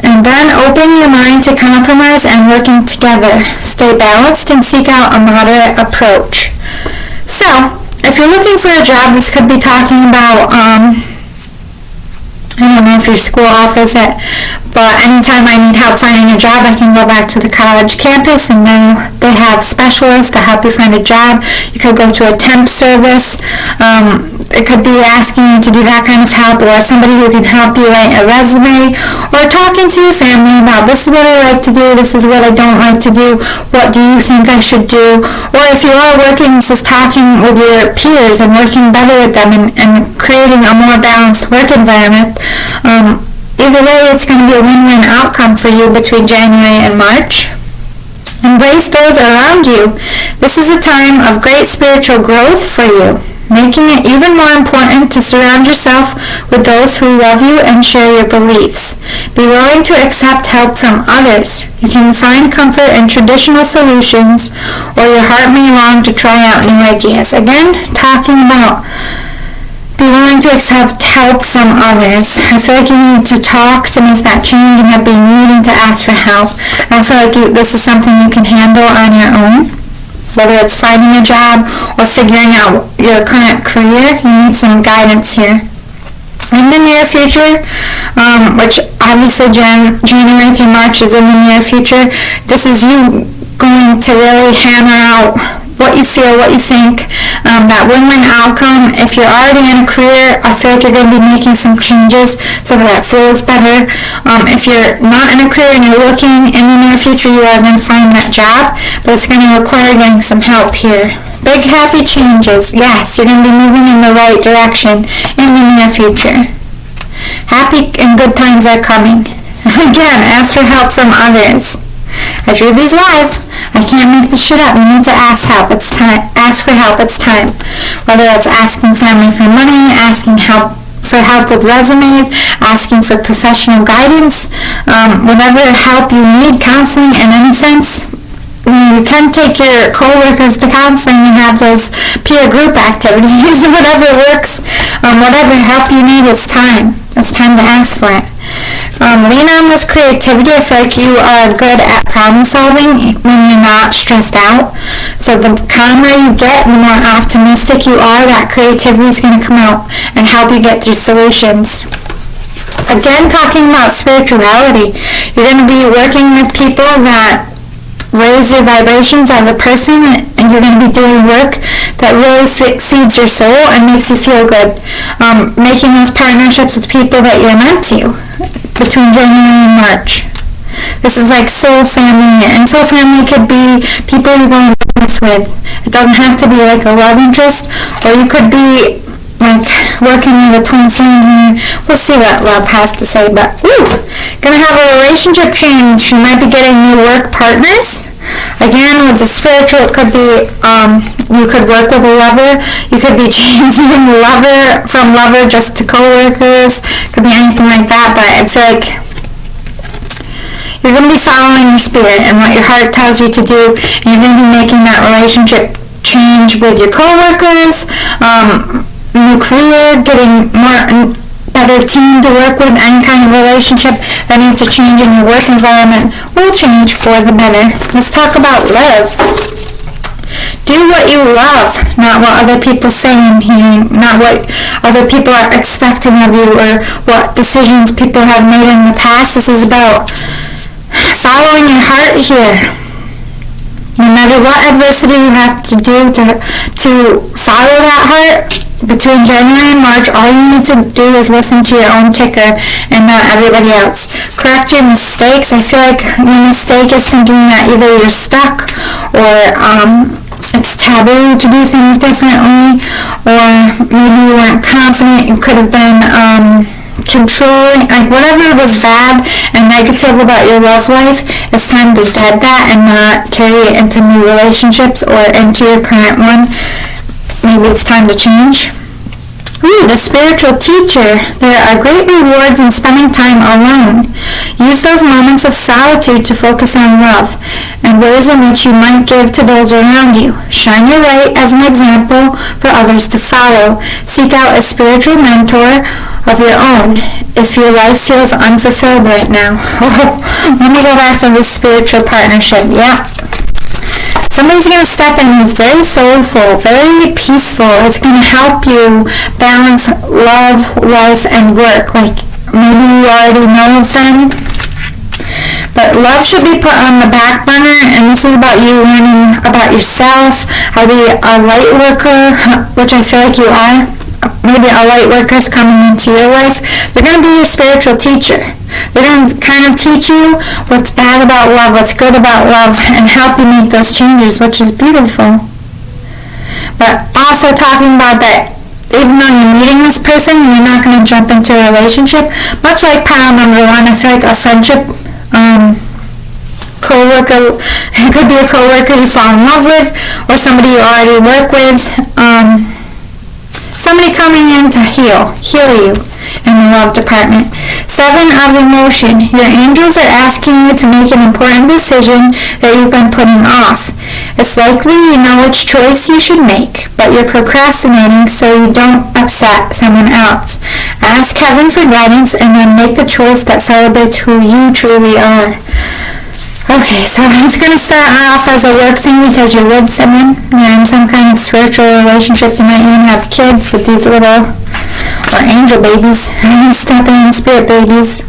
and then open your mind to compromise and working together. Stay balanced and seek out a moderate approach. So, if you're looking for a job, this could be talking about, I don't know if your school offers it, but anytime I need help finding a job, I can go back to the college campus, and then they have specialists to help you find a job. You could go to a temp service. It could be asking you to do that kind of help, or somebody who can help you write a resume, or talking to your family about, this is what I like to do, this is what I don't like to do, what do you think I should do? Or if you are working, this is talking with your peers and working better with them and creating a more balanced work environment. Either way, it's going to be a win-win outcome for you between January and March. Embrace those around you. This is a time of great spiritual growth for you, making it even more important to surround yourself with those who love you and share your beliefs. Be willing to accept help from others. You can find comfort in traditional solutions, or your heart may long to try out new ideas. Again, talking about be willing to accept help from others. I feel like you need to talk to make that change and not be needing to ask for help. I feel like this is something you can handle on your own. Whether it's finding a job or figuring out your current career, you need some guidance here. In the near future, which obviously January through March is in the near future, this is you going to really hammer out what you feel, what you think, that win-win outcome. If you're already in a career, I feel like you're going to be making some changes so that flows better. If you're not in a career and you're looking in the near future, you are going to find that job, but it's going to require getting some help here. Big happy changes. Yes, you're going to be moving in the right direction in the near future. Happy and good times are coming. Again, ask for help from others. I drew these live. I can't make this shit up. You need to ask help. It's time. Ask for help. It's time. Whether it's asking family for money, asking for help with resumes, asking for professional guidance, whatever help you need, counseling in any sense. You can take your co-workers to counseling and have those peer group activities, whatever works, whatever help you need, it's time. It's time to ask for it. Lean on this creativity. I feel like you are good at problem solving when you're not stressed out. So the calmer you get, the more optimistic you are, that creativity is going to come out and help you get through solutions. Again, talking about spirituality, you're going to be working with people that raise your vibrations as a person, and you're going to be doing work that really feeds your soul and makes you feel good. Making those partnerships with people that you're meant to between January and March. This is like soul family, and soul family could be people you're going to business with. It doesn't have to be like a love interest, or you could be like working with a twin flame. We'll see what love has to say, but gonna have a relationship change. You might be getting new work partners. Again, with the spiritual, it could be you could work with a lover. You could be changing from lover just to co-workers. Could be anything like that, but it's like you're going to be following your spirit and what your heart tells you to do, and you're going to be making that relationship change with your co-workers, new career, getting more better team to work with. Any kind of relationship that needs to change in your work environment will change for the better. Let's talk about love. Do what you love, not what other people say and hearing, not what other people are expecting of you or what decisions people have made in the past. This is about following your heart here. No matter what adversity you have to do to follow that heart, between January and March, all you need to do is listen to your own ticker and not everybody else. Correct your mistakes. I feel like your mistake is thinking that either you're stuck or it's taboo to do things differently, or maybe you weren't confident. You could have been controlling, like whatever was bad and negative about your love life, it's time to dead that and not carry it into new relationships or into your current one. Maybe it's time to change. The spiritual teacher. There are great rewards in spending time alone. Use those moments of solitude to focus on love and ways in which you might give to those around you. Shine your light as an example for others to follow. Seek out a spiritual mentor of your own if your life feels unfulfilled right now. Let me go back to this spiritual partnership. Yeah. Somebody's going to step in who's very soulful, very peaceful. It's going to help you balance love, life, and work. Like, maybe you already know of them. But love should be put on the back burner, and this is about you learning about yourself, how to be a light worker, which I feel like you are. Maybe a light worker's coming into your life. They're going to be your spiritual teacher. They're going to kind of teach you what's bad about love, what's good about love, and help you make those changes, which is beautiful. But also talking about that, even though you're meeting this person, you're not going to jump into a relationship. Much like pile number one, I feel like a friendship, co-worker, it could be a co-worker you fall in love with, or somebody you already work with, somebody coming in to heal you in the love department. 7 of emotion. Your angels are asking you to make an important decision that you've been putting off. It's likely you know which choice you should make, but you're procrastinating so you don't upset someone else. Ask heaven for guidance and then make the choice that celebrates who you truly are. Okay, so it's going to start off as a work thing because you're with someone. You're in some kind of spiritual relationship. You might even have kids with these little, or angel babies, stepping in spirit babies.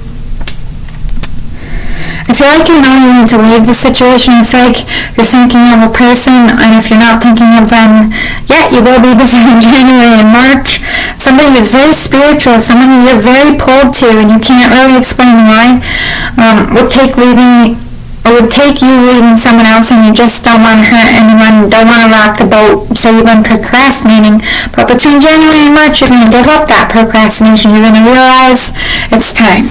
I feel like you know you need to leave the situation. I feel like you're thinking of a person, and if you're not thinking of them yet, you will be between January and March. Somebody who's very spiritual, someone you're very pulled to, and you can't really explain why, would take leaving it would take you leading someone else and you just don't want to hurt anyone, don't want to rock the boat, so you've been procrastinating. But between January and March, you're going to give up that procrastination. You're going to realize it's time.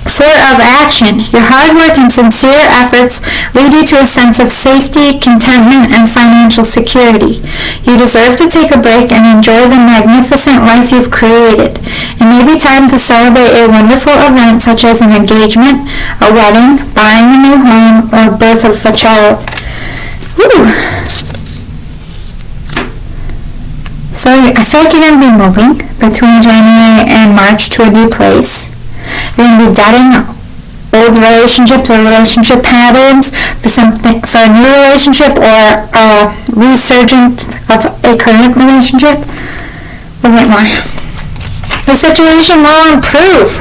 4 of action. Your hard work and sincere efforts lead you to a sense of safety, contentment, and financial security. You deserve to take a break and enjoy the magnificent life you've created. It may be time to celebrate a wonderful event such as an engagement, a wedding, buying a new home, or birth of a child. Woo! So I feel like you're going to be moving between January and March to a new place. You're going to be dating old relationships or relationship patterns for a new relationship or a resurgence of a current relationship. A bit more. The situation will improve.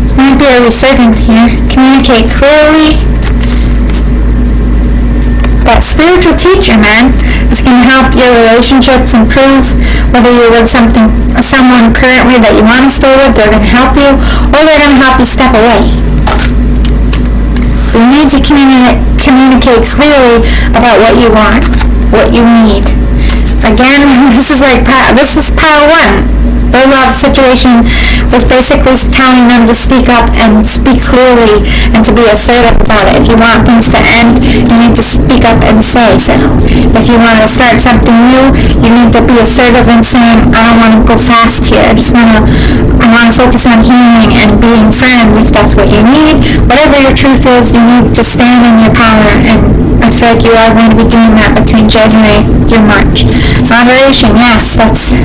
This might be a resurgence here. Communicate clearly. That spiritual teacher, man, is going to help your relationships improve. Whether you're with someone currently that you want to stay with, they're going to help you, or they're going to help you step away. You need to communicate clearly about what you want, what you need. Again, this is pile 1. Their love situation was basically telling them to speak up and speak clearly and to be assertive about it. If you want things to end, you need to speak up and say so. If you want to start something new, you need to be assertive and saying, I don't want to go fast here. I want to focus on healing and being friends if that's what you need. Whatever your truth is, you need to stand in your power, and I feel like you are going to be doing that between January through March. Moderation, yes, that's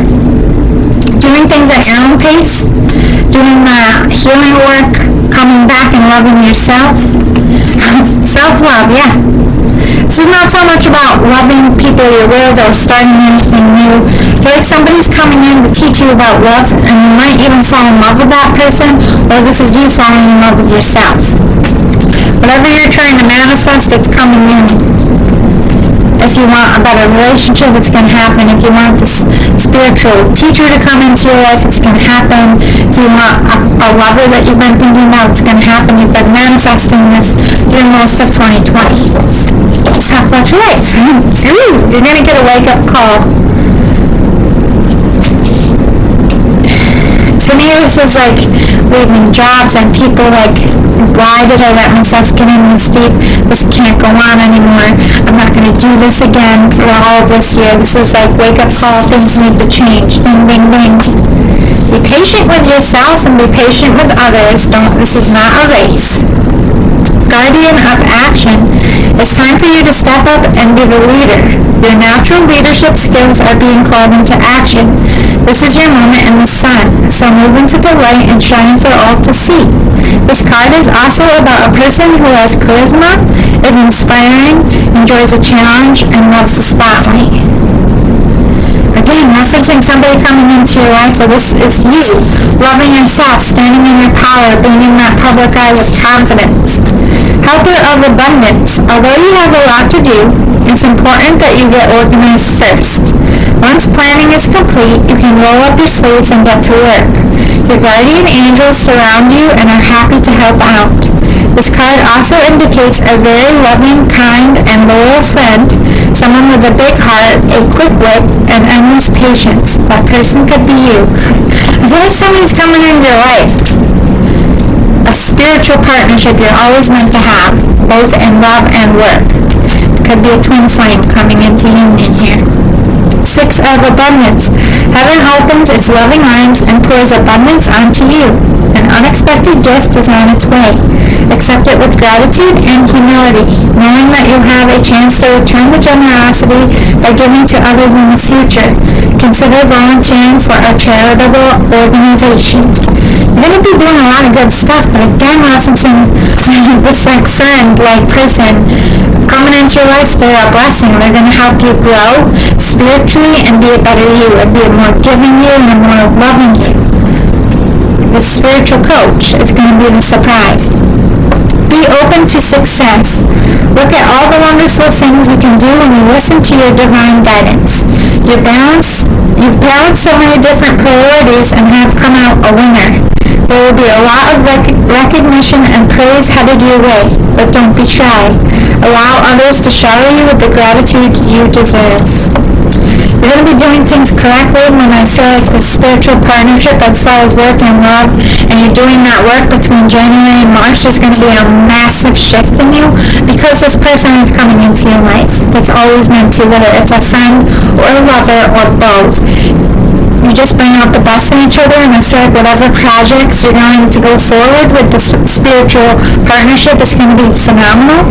doing things at your own pace, doing healing work, coming back and loving yourself. Self-love, yeah. This is not so much about loving people you're with or starting anything new. I feel like somebody's coming in to teach you about love, and you might even fall in love with that person, or this is you falling in love with yourself. Whatever you're trying to manifest, it's coming in. If you want a better relationship, it's going to happen. If you want this spiritual teacher to come into your life, it's going to happen. If you want a lover that you've been thinking about, it's going to happen. You've been manifesting this through most of 2020. Let's talk about your life. You're going to get a wake-up call. To me, this is like leaving jobs and people like, why did I let myself get in this deep? This can't go on anymore. I'm not going to do this again for all of this year. This is like wake-up call. Things need to change. Ding, ding, ding. Be patient with yourself and be patient with others. This is not a race. Guardian of action. It's time for you to step up and be the leader. Your natural leadership skills are being called into action. This is your moment in the sun, so move into the light and shine for all to see. This card is also about a person who has charisma, is inspiring, enjoys a challenge, and loves the spotlight. Again, referencing somebody coming into your life, so this is you, loving yourself, standing in your power, being in that public eye with confidence. Helper of abundance. Although you have a lot to do, it's important that you get organized first. Once planning is complete, you can roll up your sleeves and get to work. Your guardian angels surround you and are happy to help out. This card also indicates a very loving, kind, and loyal friend, someone with a big heart, a quick wit, and endless patience. That person could be you. I feel like somebody's coming into your life. A spiritual partnership you're always meant to have, both in love and work. It could be a twin flame coming into union here. 6 of abundance. Heaven opens its loving arms and pours abundance onto you. An unexpected gift is on its way. Accept it with gratitude and humility, knowing that you'll have a chance to return the generosity by giving to others in the future. Consider volunteering for a charitable organization. You're going to be doing a lot of good stuff, but again, referencing this friend, person, coming into your life, they're a blessing. They're going to help you grow spiritually and be a better you, and be a more giving you and a more loving you. The spiritual coach is going to be the surprise. Be open to success. Look at all the wonderful things you can do when you listen to your divine guidance. Your You've balanced so many different priorities and have come out a winner. There will be a lot of recognition and praise headed your way, but don't be shy. Allow others to shower you with the gratitude you deserve. You're going to be doing things correctly when I feel like the spiritual partnership as far as work and love, and you're doing that work between January and March, there's going to be a massive shift in you because this person is coming into your life that's always meant to, whether it's a friend or a lover or both. You just bring out the best in each other, and I feel like whatever projects you're going to go forward with the spiritual partnership is going to be phenomenal.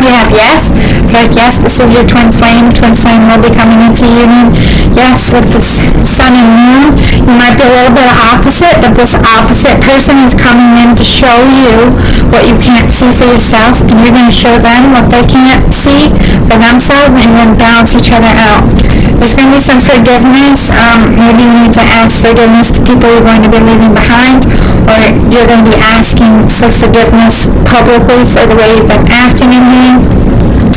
We have yes. I feel like yes, this is your twin flame. Twin flame will be coming into union. Yes, with this sun and moon, you might be a little bit opposite, but this opposite person is coming in to show you what you can't see for yourself, and you're going to show them what they can't see for themselves, and then balance each other out. There's going to be some forgiveness. Maybe you need to ask forgiveness to people you're going to be leaving behind, or you're going to be asking for forgiveness publicly for the way you've been acting in here.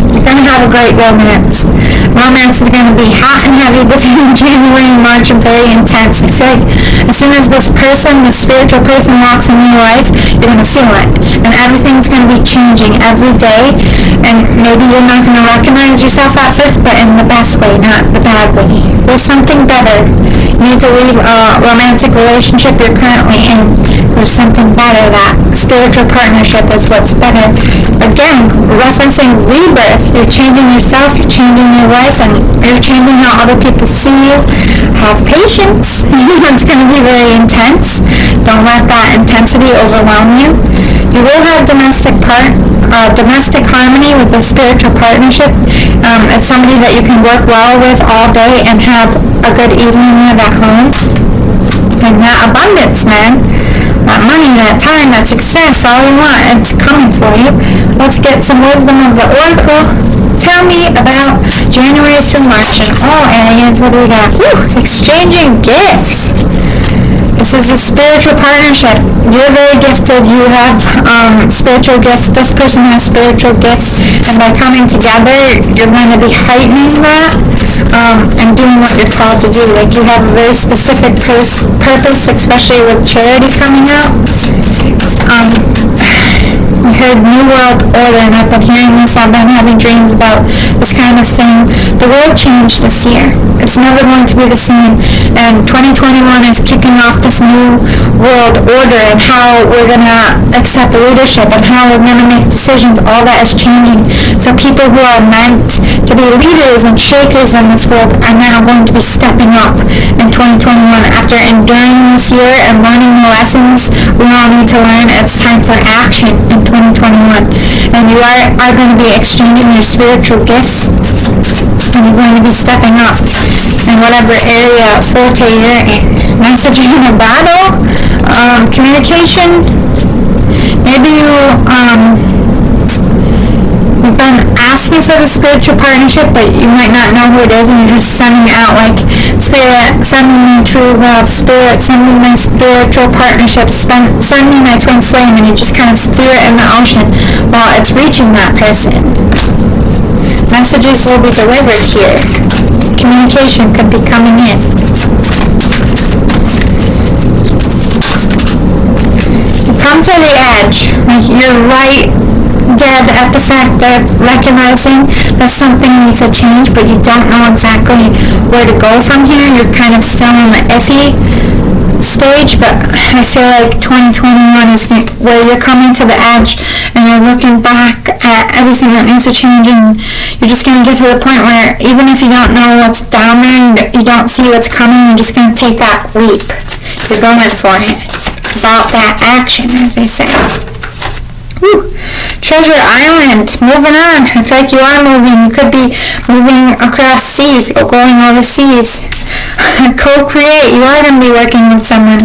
You're going to have a great romance. Romance is going to be hot and heavy between January and March and very intense. I feel like as soon as this person, the spiritual person, walks into your life, you're going to feel it. And everything's going to be changing every day. And maybe you're not going to recognize yourself at first, but in the best way, not the bad way. There's something better. You need to leave a romantic relationship you're currently in. There's something better. That spiritual partnership is what's better. Again, referencing rebirth. You're changing yourself, you're changing your life, and you're changing how other people see you. Have patience. It's going to be very intense. Don't let that intensity overwhelm you. You will have domestic harmony with the spiritual partnership. It's somebody that you can work well with all day and have a good evening with at home. And that abundance, man. That money, that time, that success, all you want, it's coming for you. Let's get some wisdom of the oracle. Tell me about January through March in all areas. What do we got? Exchanging gifts. This is a spiritual partnership. You're very gifted. You have spiritual gifts. This person has spiritual gifts. And by coming together, you're going to be heightening that and doing what you're called to do. Like, you have a very specific purpose, especially with charity coming out. I heard New World Order, and I've been hearing this. I've been having dreams about this kind of thing. The world changed this year. It's never going to be the same. And 2021 is kicking off this new world order and how we're going to accept leadership and how we're going to make decisions. All that is changing. So people who are meant to be leaders and shakers in this world are now going to be stepping up in 2021. After enduring this year and learning the lessons we all need to learn, it's time for action in 2021. And you are going to be exchanging your spiritual gifts, and you're going to be stepping up in whatever area, forte you're in. Messaging in a battle, communication. Maybe you've been asking for the spiritual partnership, but you might not know who it is, and you're just sending out like, Spirit, send me true love. Spirit, send me my spiritual partnership. Send me my twin flame, and you just kind of steer it in the ocean while it's reaching that person. Messages will be delivered here. Communication could be coming in. You come to the edge. Like, you're right dead at the fact of recognizing that something needs a change, but you don't know exactly where to go from here. You're kind of still in the iffy stage, but I feel like 2021 is where you're coming to the edge and you're looking back at everything that needs to change, and you're just going to get to the point where even if you don't know what's down there and you don't see what's coming, you're just going to take that leap. You're going for it. About that action, as they say. Whew. Treasure Island, moving on. I feel like you are moving. You could be moving across seas or going overseas. Co-create. You are going to be working with someone.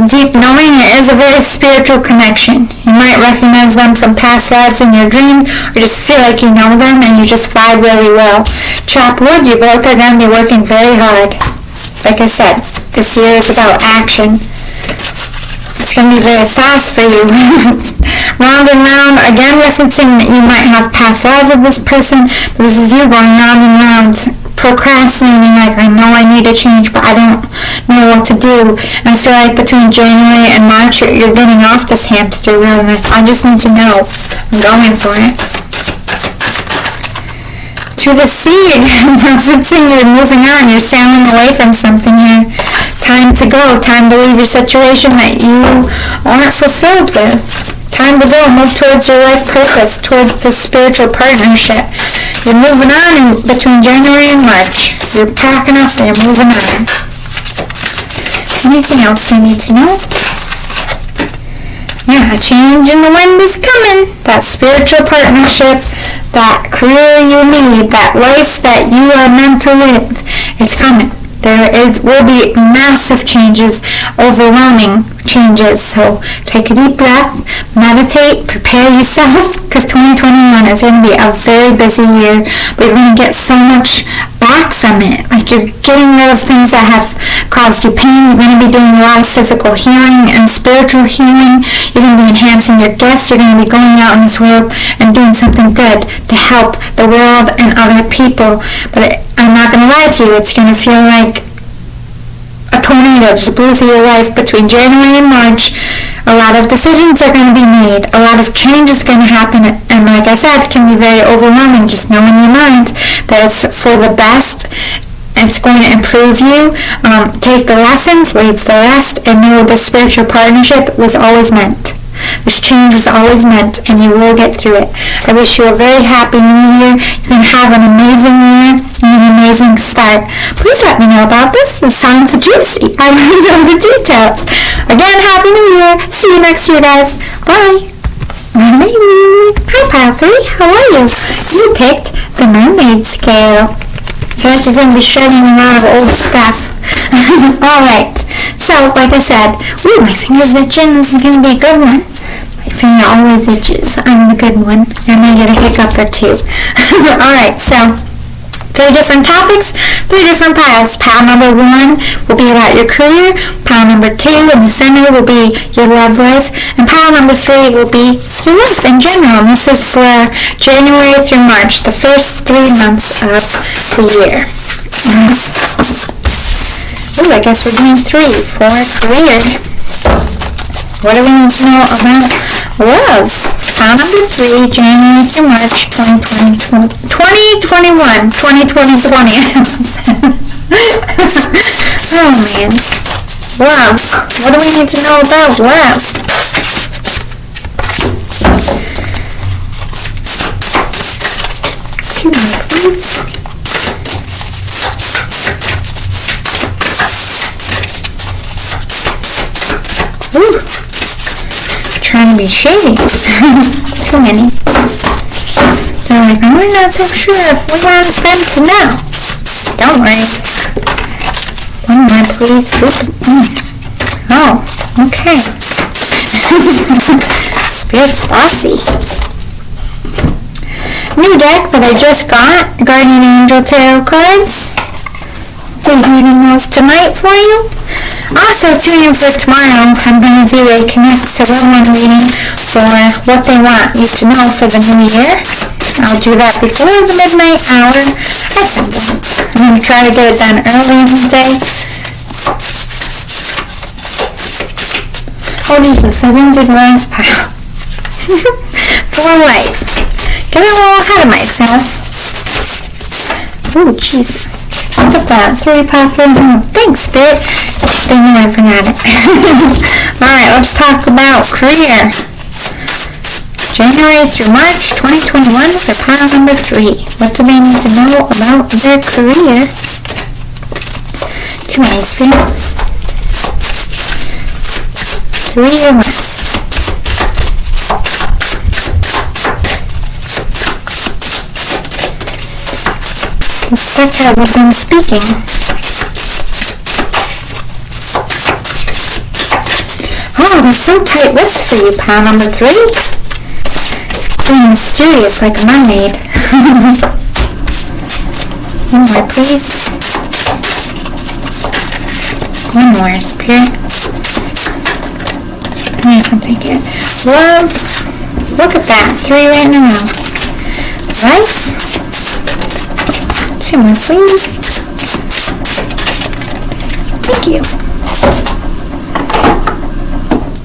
Deep knowing, it is a very spiritual connection. You might recognize them from past lives in your dreams, or just feel like you know them and you just vibe really well. Chop wood, you both are going to be working very hard. Like I said, this year is about action. It's going to be very fast for you. Round and round, again referencing that you might have past lives with this person, but this is you going round and round procrastinating, like I know I need to change, but I don't know what to do. And I feel like between January and March, you're getting off this hamster wheel, and I just need to know. I'm going for it. To the sea again, referencing you're moving on, you're sailing away from something here. Time to go, time to leave your situation that you aren't fulfilled with. Time to go, move towards your life purpose, towards the spiritual partnership. You're moving on between January and March. You're packing up and you're moving on. Anything else I need to know? Yeah, a change in the wind is coming. That spiritual partnership, that career you need, that life that you are meant to live, it's coming. There will be massive changes, overwhelming changes. So take a deep breath, meditate, prepare yourself, because 2021 is going to be a very busy year. But you're going to get so much back from it. Like you're getting rid of things that have caused you pain. You're going to be doing a lot of physical healing and spiritual healing. You're going to be enhancing your gifts. You're going to be going out in this world and doing something good to help the world and other people. But I'm not going to lie to you, it's going to feel like a tornado just blew through your life between January and March. A lot of decisions are going to be made. A lot of change is going to happen. And like I said, it can be very overwhelming. Just know in your mind that it's for the best. It's going to improve you. Take the lessons, leave the rest, and know the spiritual partnership was always meant. This change was always meant, and you will get through it. I wish you a very happy new year. You're going to have an amazing year and an amazing start. Please let me know about this. This sounds juicy. I want to know the details. Again, happy new year. See you next year, guys. Bye. Mermaid. Hi, Pile 3. How are you? You picked the Mermaid scale. I feel like you're going to be shedding a lot of old stuff. Alright. So, like I said, ooh, my finger's itching. This is going to be a good one. My finger always itches. I'm the good one. I may get a hiccup or two. Alright, so 3 different topics, 3 different piles. Pile number 1 will be about your career. Pile number 2 in the center will be your love life. And pile number 3 will be your life in general. And this is for January through March, the first 3 months of the year. Ooh, I guess we're doing 3 for career. What do we need to know about love? Pile number 3, January through March 2020. Oh man. Love. What do we need to know about love? Two more, please. Ooh. Trying to be shady. Too many. They're like, I'm not so sure if we want them to know. Don't worry. One more, please. Oh, okay. Spirit's bossy. New deck that I just got. Guardian Angel Tarot cards. Be reading those tonight for you. Also, tune in for tomorrow. I'm going to do a Connect to Women reading for what they want you to know for the new year. I'll do that before the midnight hour. I'm going to try to get it done early in the day. Oh, Jesus, I didn't do the last pile. For life. Get a little ahead of myself. Oh, jeez. Look at that. 3 pile 3. Thanks, Spirit. They knew I forgot it. Alright, let's talk about career. January through March 2021 for pile number 3. What do they need to know about their career? Too many, Spirit. 3 or less. This deck hasn't been speaking. Oh, they're so tight-lipped for you, pile number 3. Being mysterious like a mermaid. One more, please. One more, Spirit. I can take it. Love. Look at that. 3 right in a row. Life. 2 Two more, please. Thank you.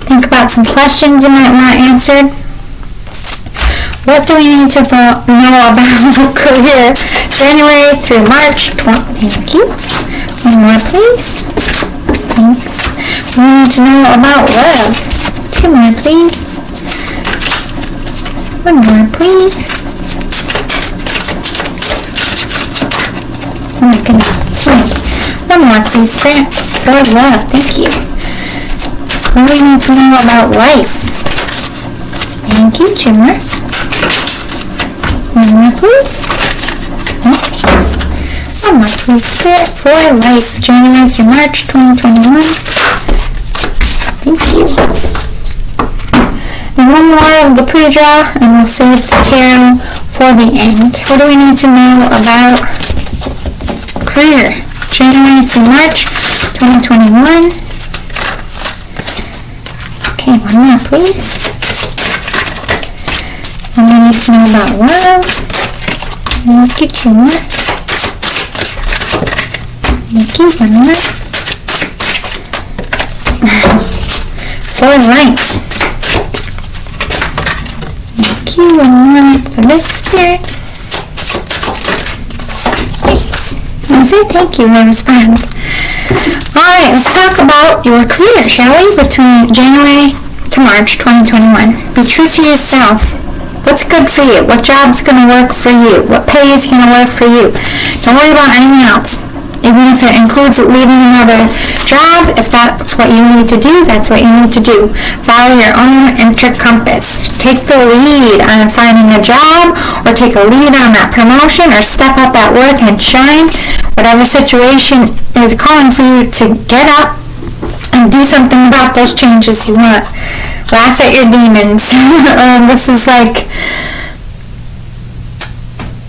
Think about some questions you might want answered. What do we need to know about career January through March 20? Thank you. One more, please. Thanks. We need to know about love. Two more, please. One more, please. Oh my goodness. One more, please, Spirit. For love. Thank you. What do we need to know about life? Thank you. Two more. One more, please. One more, please, Spirit. For life, January through March 2021. Thank you. And one more of the pre-draw, and we'll save the tarot for the end. What do we need to know about career? January through March 2021. Okay, one more, please. And we need to know about love. Thank you, two more. Thank you, one more. For life. Thank you, one more for this Spirit. Thanks. Thank you, respond. Alright, let's talk about your career, shall we? Between January to March 2021. Be true to yourself. What's good for you? What job's going to work for you? What pay is going to work for you? Don't worry about anything else. Even if it includes leaving another job, if that's what you need to do, that's what you need to do. Follow your own inner compass. Take the lead on finding a job, or take a lead on that promotion, or step up at work and shine. Whatever situation is calling for you to get up and do something about those changes you want. Laugh at your demons. This is like,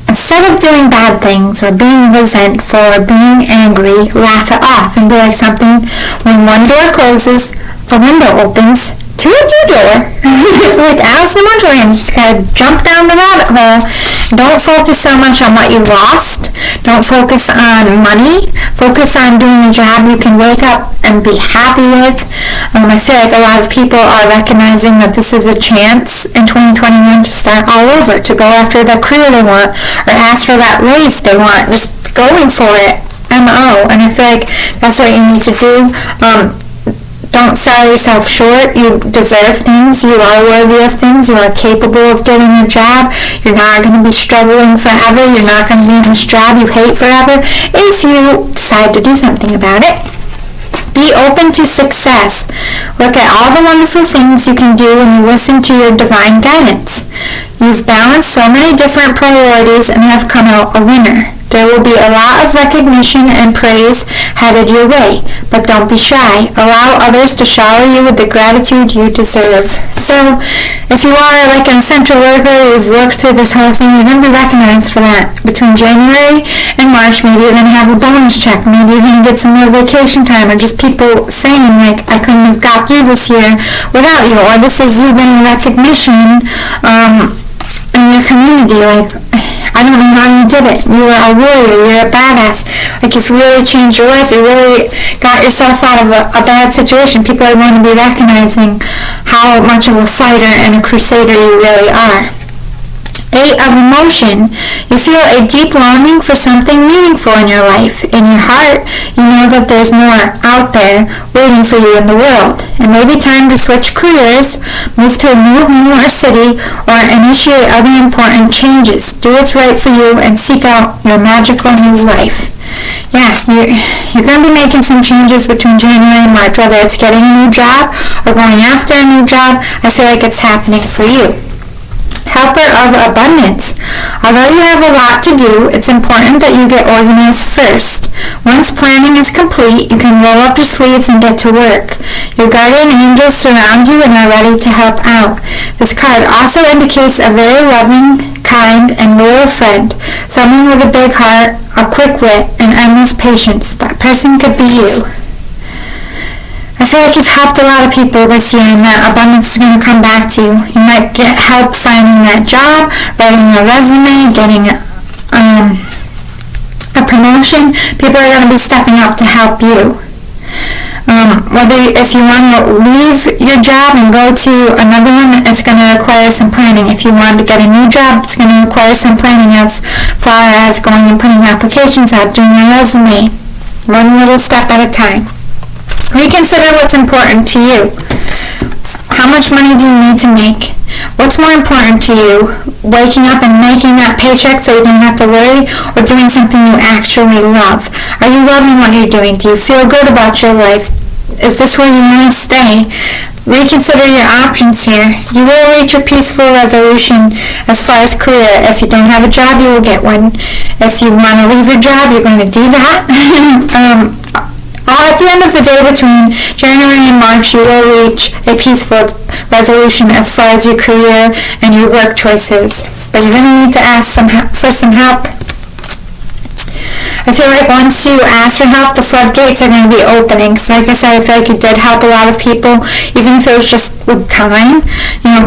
instead of doing bad things or being resentful or being angry, laugh it off and be like something. When one door closes, a window opens to a new door. Like Alice in Wonderland, you just gotta jump down the rabbit hole. Don't focus so much on what you lost. Don't focus on money. Focus on doing a job you can wake up and be happy with. I feel like a lot of people are recognizing that this is a chance in 2021 to start all over, to go after the career they want, or ask for that raise they want, just going for it, M.O. And I feel like that's what you need to do. Don't sell yourself short. You deserve things. You are worthy of things. You are capable of getting a job. You're not going to be struggling forever. You're not going to be in this job you hate forever if you decide to do something about it. Be open to success. Look at all the wonderful things you can do when you listen to your divine guidance. You've balanced so many different priorities and have come out a winner. There will be a lot of recognition and praise headed your way, but don't be shy. Allow others to shower you with the gratitude you deserve. So, if you are like an essential worker, you've worked through this whole thing, you're going to be recognized for that. Between January and March, maybe you're going to have a bonus check, maybe you're going to get some more vacation time, or just people saying, like, I couldn't have got through this year without you, or this is you getting recognition in your community, like, I don't know how you did it. You were a warrior. You're a badass. Like, you've really changed your life. You really got yourself out of a bad situation. People are going to be recognizing how much of a fighter and a crusader you really are. 8 of emotion. You feel a deep longing for something meaningful in your life. In your heart, you know that there's more out there waiting for you in the world. It may be time to switch careers, move to a new home or city, or initiate other important changes. Do what's right for you and seek out your magical new life. Yeah, you're going to be making some changes between January and March, whether it's getting a new job or going after a new job. I feel like it's happening for you. Helper of abundance. Although you have a lot to do, it's important that you get organized first. Once planning is complete, you can roll up your sleeves and get to work. Your guardian angels surround you and are ready to help out. This card also indicates a very loving, kind, and loyal friend, someone with a big heart, a quick wit, and endless patience. That person could be you. I feel like you've helped a lot of people this year, and that abundance is going to come back to you. You might get help finding that job, writing a resume, getting a promotion, people are going to be stepping up to help you. If you want to leave your job and go to another one, it's going to require some planning. If you want to get a new job, it's going to require some planning as far as going and putting applications out, doing your resume, one little step at a time. Reconsider what's important to you. How much money do you need to make? What's more important to you? Waking up and making that paycheck so you don't have to worry, or doing something you actually love? Are you loving what you're doing? Do you feel good about your life? Is this where you want to stay? Reconsider your options here. You will reach a peaceful resolution as far as career. If you don't have a job, you will get one. If you want to leave your job, you're going to do that. At the end of the day, between January and March, you will reach a peaceful resolution as far as your career and your work choices. But you're going to need to ask for some help. I feel like once you ask for help, the floodgates are going to be opening. So like I said, I feel like you did help a lot of people, even if it was just with time.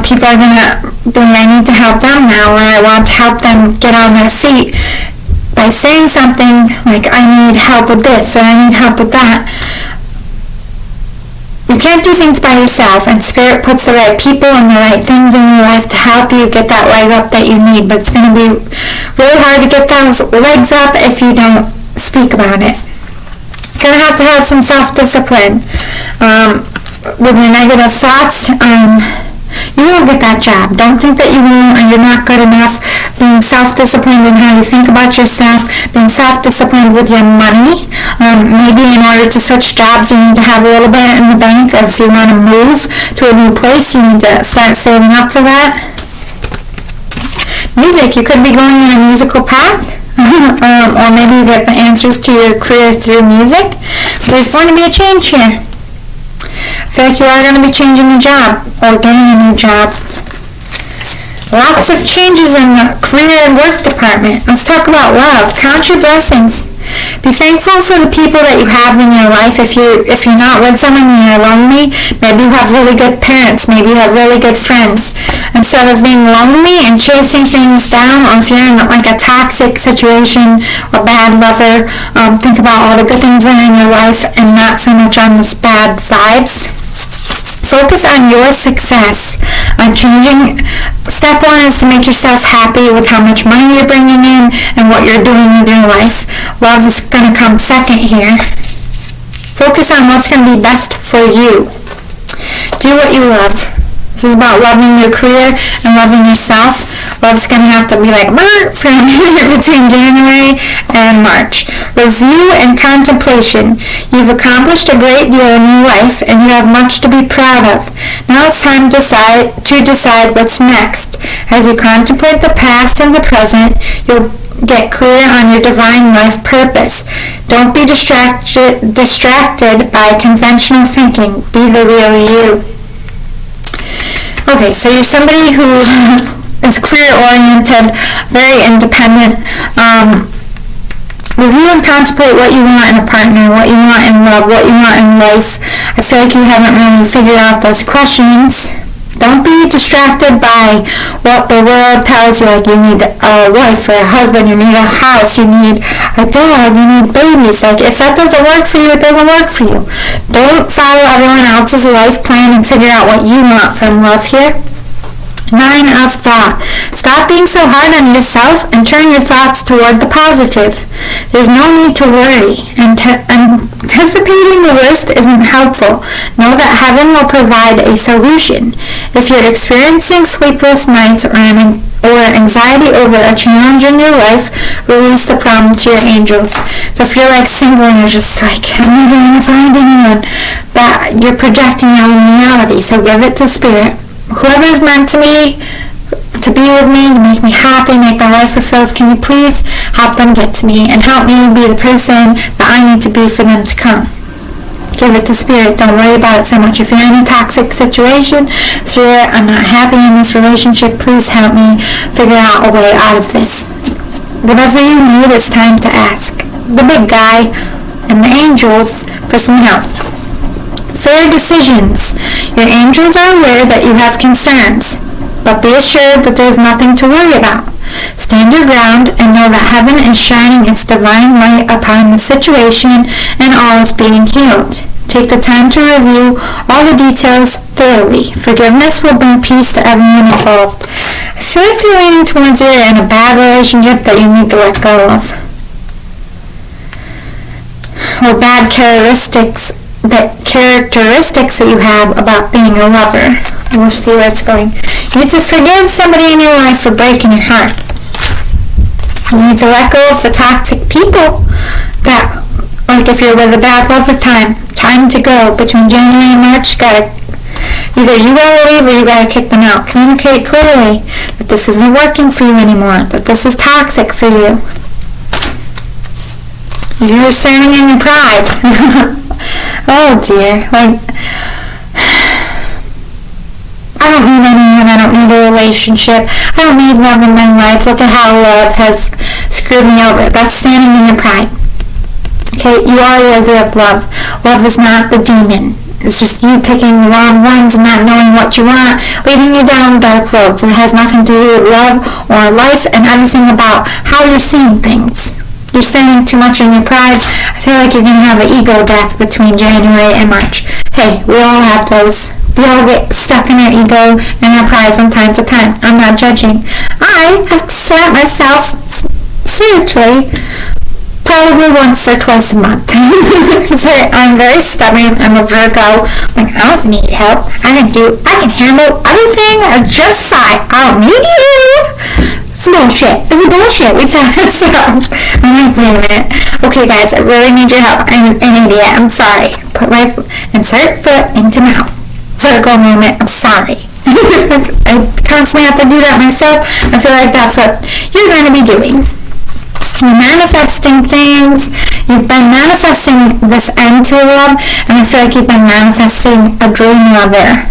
People are going to think, I need to help them now, or I want to help them get on their feet. By saying something like, I need help with this, or I need help with that. You can't do things by yourself, and Spirit puts the right people and the right things in your life to help you get that leg up that you need. But it's going to be really hard to get those legs up if you don't speak about it. You're going to have some self-discipline. With your negative thoughts, you will get that job. Don't think that you won't or you're not good enough. Being self-disciplined in how you think about yourself, being self-disciplined with your money. Maybe in order to switch jobs, you need to have a little bit in the bank. If you want to move to a new place, you need to start saving up for that. Music, you could be going in a musical path. Or maybe you get the answers to your career through music. There's going to be a change here. I feel like you are going to be changing your job or getting a new job. Lots of changes in the career and work department. Let's talk about love. Count your blessings. Be thankful for the people that you have in your life. If you're not with someone and you're lonely, maybe you have really good parents. Maybe you have really good friends. Instead of being lonely and chasing things down, or if you're in like a toxic situation, a bad lover, think about all the good things that are in your life and not so much on those bad vibes. Focus on your success, on changing. Step one is to make yourself happy with how much money you're bringing in and what you're doing with your life. Love is going to come second here. Focus on what's going to be best for you. Do what you love. This is about loving your career and loving yourself. Love's going to have to be like from between January and March. Review and contemplation. You've accomplished a great deal in your life and you have much to be proud of. Now it's time to decide what's next. As you contemplate the past and the present, you'll get clear on your divine life purpose. Don't be distracted by conventional thinking. Be the real you. Okay, so you're somebody who is career-oriented, very independent. Review and contemplate what you want in a partner, what you want in love, what you want in life. I feel like you haven't really figured out those questions. Don't be distracted by what the world tells you, like you need a wife or a husband, you need a house, you need a dog, you need babies. Like if that doesn't work for you, it doesn't work for you. Don't follow everyone else's life plan and figure out what you want from love here. 9 of thought. Stop being so hard on yourself and turn your thoughts toward the positive. There's no need to worry. Anticipating the worst isn't helpful. Know that heaven will provide a solution. If you're experiencing sleepless nights or anxiety over a challenge in your life, release the problem to your angels. So if you're like single and you're just like, I'm never going to find anyone, that you're projecting your own reality. So give it to Spirit. Whoever is meant to be with me, to make me happy, make my life fulfilled, can you please help them get to me and help me be the person that I need to be for them to come? Give it to Spirit. Don't worry about it so much. If you're in a toxic situation, Spirit, I'm not happy in this relationship, please help me figure out a way out of this. Whatever you need, it's time to ask the big guy and the angels for some help. Fair decisions. Your angels are aware that you have concerns, but be assured that there's nothing to worry about. Stand your ground and know that heaven is shining its divine light upon the situation and all is being healed. Take the time to review all the details thoroughly. Forgiveness will bring peace to everyone involved. I feel like you're leaning towards you're in a bad relationship that you need to let go of. Or bad characteristics that you have about being a lover. We'll see where it's going. You need to forgive somebody in your life for breaking your heart. You need to let go of the toxic people that, like if you're with a bad love for time to go. Between January and March, either you gotta leave or you gotta kick them out. Communicate clearly that this isn't working for you anymore, that this is toxic for you. You're standing in your pride. Oh dear. I don't need anyone. I don't need a relationship. I don't need love in my life. Look at how love has screwed me over. That's standing in your pride. Okay, you are worthy of love. Love is not the demon. It's just you picking the wrong ones, not knowing what you want, leading you down dark roads. It has nothing to do with love or life and everything about how you're seeing things. You're standing too much in your pride. I feel like you're going to have an ego death between January and March. Hey, we all have those. We all get stuck in our ego and our pride from time to time. I'm not judging. I have to slap myself spiritually probably once or twice a month. I'm very stubborn. I'm a Virgo. I don't need help. I can handle everything just fine. I don't need you. It's bullshit. It's bullshit. We talked this out. I'm like, wait a minute. Okay, guys, I really need your help. I'm an idiot. I'm sorry. Insert foot into mouth. Virgo moment. I'm sorry. I constantly have to do that myself. I feel like that's what you're going to be doing. You're manifesting things. You've been manifesting this end to love, and I feel like you've been manifesting a dream lover.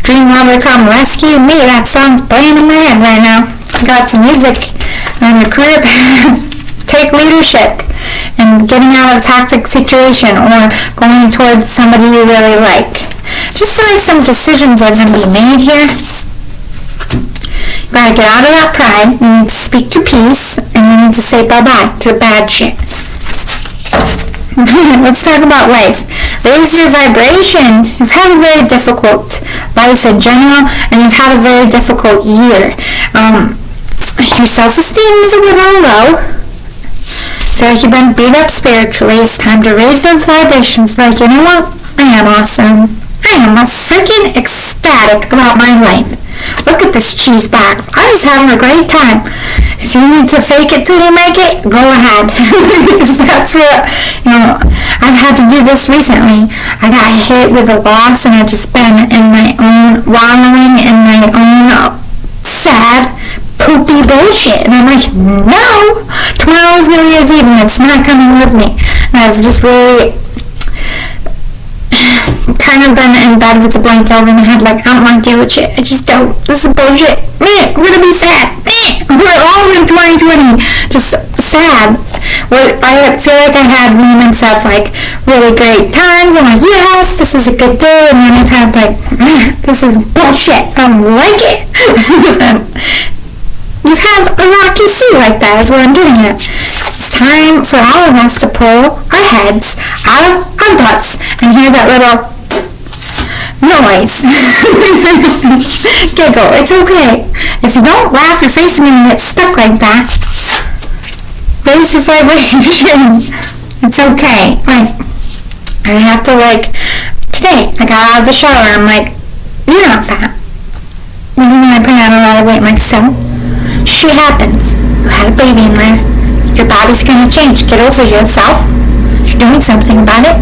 Dream lover, come rescue me. That song's playing in my head right now. I got some music on your career path. Take leadership and getting out of a toxic situation or going towards somebody you really like. I just feel like some decisions are going to be made here. You gotta get out of that pride. You need to speak your piece, and you need to say bye-bye to the bad shit. Let's talk about life. Raise your vibration. You've had a very difficult life in general, and you've had a very difficult year. Your self-esteem is a little low. I feel like you've been beat up spiritually. It's time to raise those vibrations. Be like, you know what? I am awesome. I am freaking ecstatic about my life. Look at this cheese box. I'm just having a great time. If you need to fake it till you make it, go ahead. That's what, I've had to do this recently. I got hit with a loss, and I've just been in my own, wallowing in my own sad, poopy bullshit. And I'm like, no, tomorrow's New Year's Eve, and it's not coming with me. And I've just really kind of been in bed with a blanket over my head, like, I don't want to deal with shit. I just don't. This is bullshit. Man, we're gonna be sad. Man, we're all in 2020 just sad. I feel like I had moments of, like, really great times. I'm like, yes, this is a good day. And then I've had, like, this is bullshit. I don't like it. You've had a rocky sea like that, is what I'm getting at. It's time for all of us to pull our heads out of our butts and hear that little noise. Giggle. It's okay. If you don't laugh, your face is going to get stuck like that. Raise your vibration. It's okay. I have to, today, I got out of the shower, and I'm like, you're not fat. Even though I put on a lot of weight, I'm like, so? Shit happens. You had a baby in there. Your body's gonna change. Get over yourself. You're doing something about it.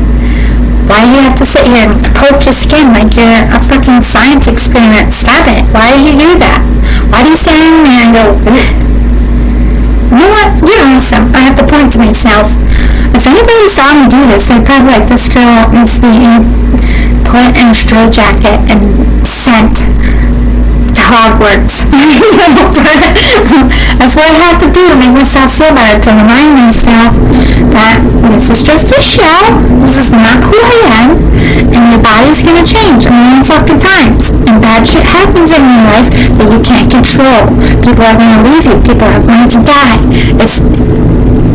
Why do you have to sit here and poke your skin like you're a fucking science experiment? Stop it. Why do you do that? Why do you stand there and go, you know what? You're awesome. I have to point to myself. If anybody saw me do this, they'd probably like, this girl needs to be put in a straitjacket and sent to Hogwarts. That's what I have to do to make myself feel better, to remind myself that this is just a show, this is not who I am, and your body's gonna change a million fucking times. And bad shit happens in your life that you can't control. People are gonna leave you. People are going to die. It's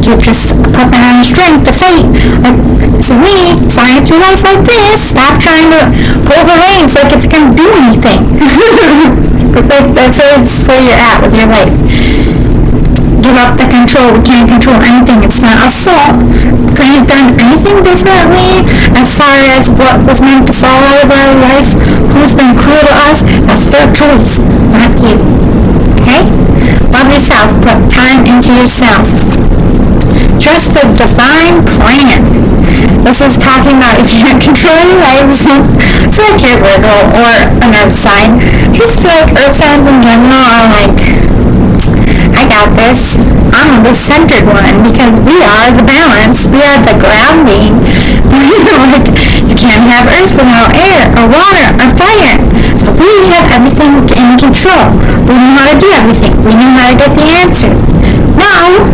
you're just puppet on a string to fate. Like, this is me flying through life like this. Stop trying to pull the reins like it's gonna do anything. That's where you're at with your life. Give up the control. We can't control anything. It's not our fault. Could have done anything differently as far as what was meant to fall out of our life, who's been cruel to us. That's their choice, not you. Okay? Love yourself. Put time into yourself. Trust the divine plan. This is talking about if you can't control your life. I feel like you're Virgo or an earth sign. I just feel like earth signs in general are like, I got this. I'm the centered one because we are the balance. We are the grounding. Like, you can't have earth without air or water or fire. So we have everything in control. We know how to do everything. We know how to get the answers. No.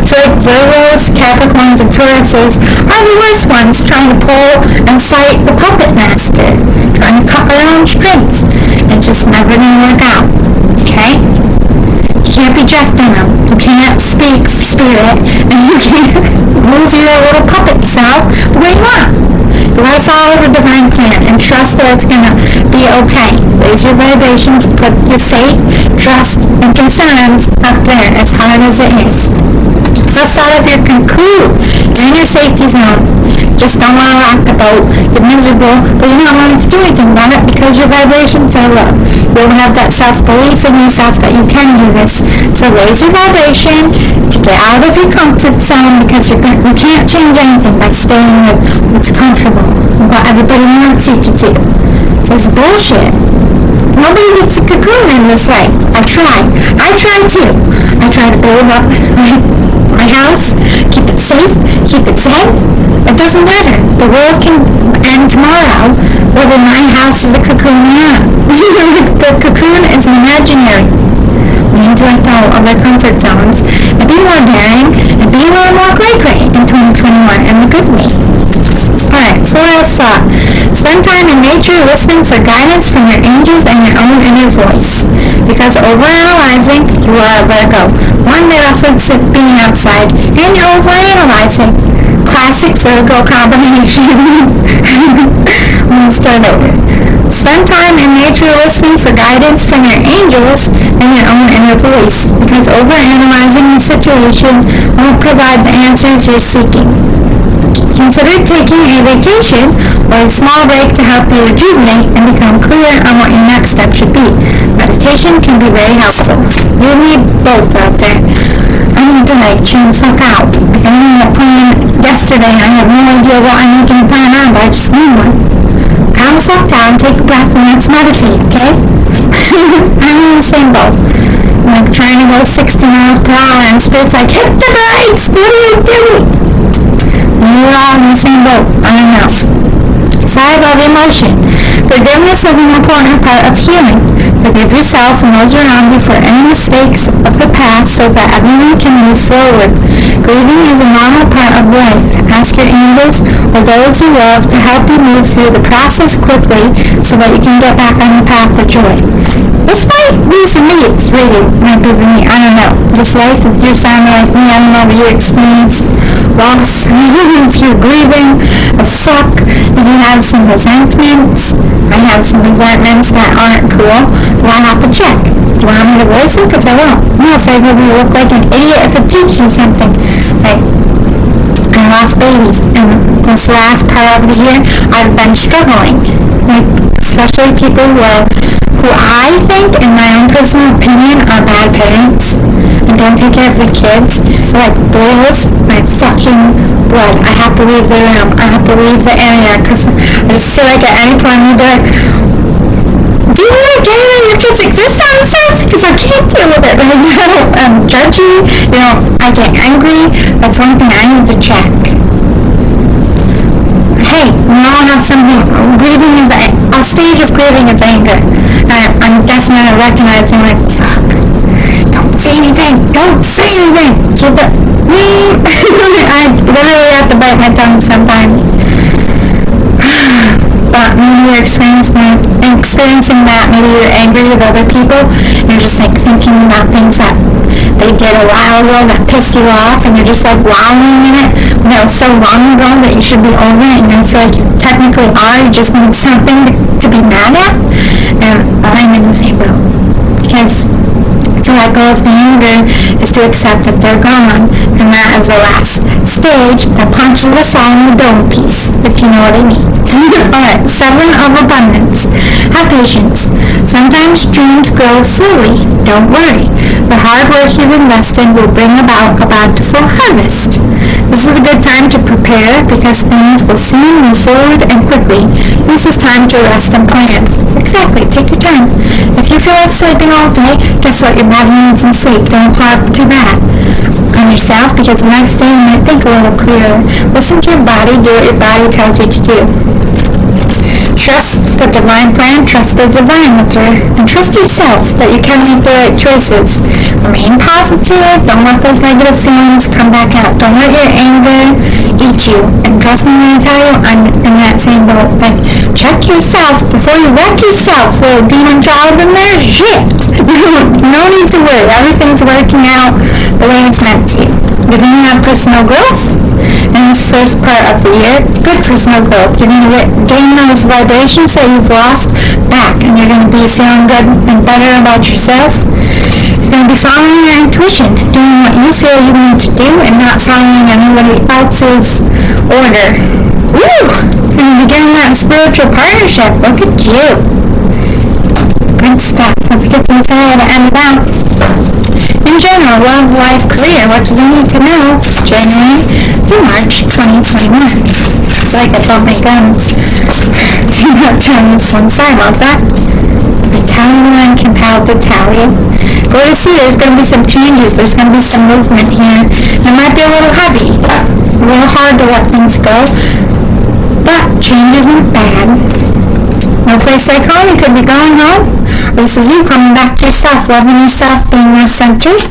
So Virgos, Capricorns, and Tauruses are the worst ones trying to pull and fight the puppet master, trying to cut their own strings. It's just never going to work out. Okay? You can't be Jeff Dunham. You can't speak spirit, and you can't move your little puppet self the way you want. You gotta follow the divine plan and trust that it's gonna be okay. Raise your vibrations, put your faith, trust, and concerns up there as hard as it is. Just out of your cocoon. You're in your safety zone. Just don't want to rock the boat. You're miserable, but you're not wanting to do anything about it because your vibrations are low. You don't have that self-belief in yourself that you can do this. So raise your vibration, get out of your comfort zone because you can't change anything by staying with what's comfortable, what everybody wants you to do. It's bullshit. Nobody gets a cocoon in this life. I tried too. I tried to build up my house, keep it safe, keep it safe. It doesn't matter. The world can end tomorrow whether my house is a cocoon or not. The cocoon is imaginary. We need to let go of our comfort zones and be more daring and be a little more cray-cray in 2021 in the good way. Alright, fourth thought. Spend time in nature listening for guidance from your angels and your own inner voice. Because overanalyzing, you are a Virgo. One that often being outside, and you're overanalyzing. Classic Virgo combination. We'll start over. Spend time in nature listening for guidance from your angels and your own inner voice. Because overanalyzing the situation won't provide the answers you're seeking. Consider taking a vacation or a small break to help you rejuvenate and become clear on what your next step should be. Meditation can be very helpful. You need both out there. I need to chill the fuck out. Like I made a plan yesterday. I have no idea what I'm making a plan on, but I just need one. Calm the fuck down, take a breath, and let's meditate, okay? I'm in the same boat. I'm like trying to go 60 miles per hour and Spirit's like, hit the brakes! What are you doing? We're all in the same boat. I don't know. 5 of emotion. Forgiveness is an important part of healing. Forgive yourself and those around you for any mistakes of the past so that everyone can move forward. Grieving is a normal part of life. Ask your angels or those you love to help you move through the process quickly so that you can get back on the path of joy. This might be for me, it's really might be for me, I don't know. This life, if you're sounding like me, I don't know if you experienced loss, if you're grieving, a suck, if you have some resentments. I have some resentments that aren't cool, well, I have to check. Do you want me to voice it? Because I won't. I'm afraid maybe you look like an idiot if it teaches you something. Like, I lost babies, and this last part of the year, I've been struggling. Like, especially people who I think, in my own personal opinion, are bad parents and don't take care of the kids. Like, boils my fucking blood. I have to leave the room. I have to leave the area because I just feel like at any point I'd be like, do you want to get in your kids' existence? Because I can't deal with it right now. I'm judgy. I get angry. That's one thing I need to check. Hey, we all have something. Grieving is a stage of grieving is anger. I'm definitely recognizing, like, fuck. Don't say anything. Don't say anything. Keep it. I literally have to bite my tongue sometimes. but maybe you're experiencing that. Maybe you're angry with other people, and you're just like thinking about things that they did a while ago that pissed you off, and you're just like wallowing in it. That was so long ago that you should be over it, and you feel like you technically are. You just need something to be mad at. And I'm in the same boat, because to let go of the anger is to accept that they're gone, and that is the last stage that punches us all in the dome piece, if you know what I mean. Alright, 7 of abundance. Have patience. Sometimes dreams grow slowly. Don't worry. The hard work you've invested will bring about a bountiful harvest. This is a good time to prepare because things will soon move forward and quickly. Use this time to rest and plan. Exactly, take your time. If you feel like sleeping all day, guess what? Your body needs some sleep. Don't harp too bad on yourself, because the next day you might think a little clearer. Listen to your body. Do what your body tells you to do. Trust the divine plan, trust the divine letter, and trust yourself that you can make the right choices. Remain positive. Don't let those negative feelings come back out. Don't let your anger eat you. And trust me when I tell you, I'm in that same boat. Like, check yourself before you wreck yourself, little demon child in there. Shit. No need to worry. Everything's working out the way it's meant to. You're going to have personal growth in this first part of the year. Good personal growth. You're going to gain those vibrations that you've lost back, and you're going to be feeling good and better about yourself. You're going to be following your intuition, doing what you feel you need to do, and not following anybody else's order. Woo! You're going to be getting that spiritual partnership. Look at you. Good stuff. Let's get some time to end it out. In general, love, life, career, what do you need to know? January through March 2021. I feel like I don't make too much on this one. Sorry about that. I tell you when compelled to tell you. Go to see, there's going to be some changes. There's going to be some movement here. It might be a little heavy, but a little hard to let things go. But change isn't bad. No place like home. You could be going home. Or this is you coming back to yourself, loving yourself, being more centered.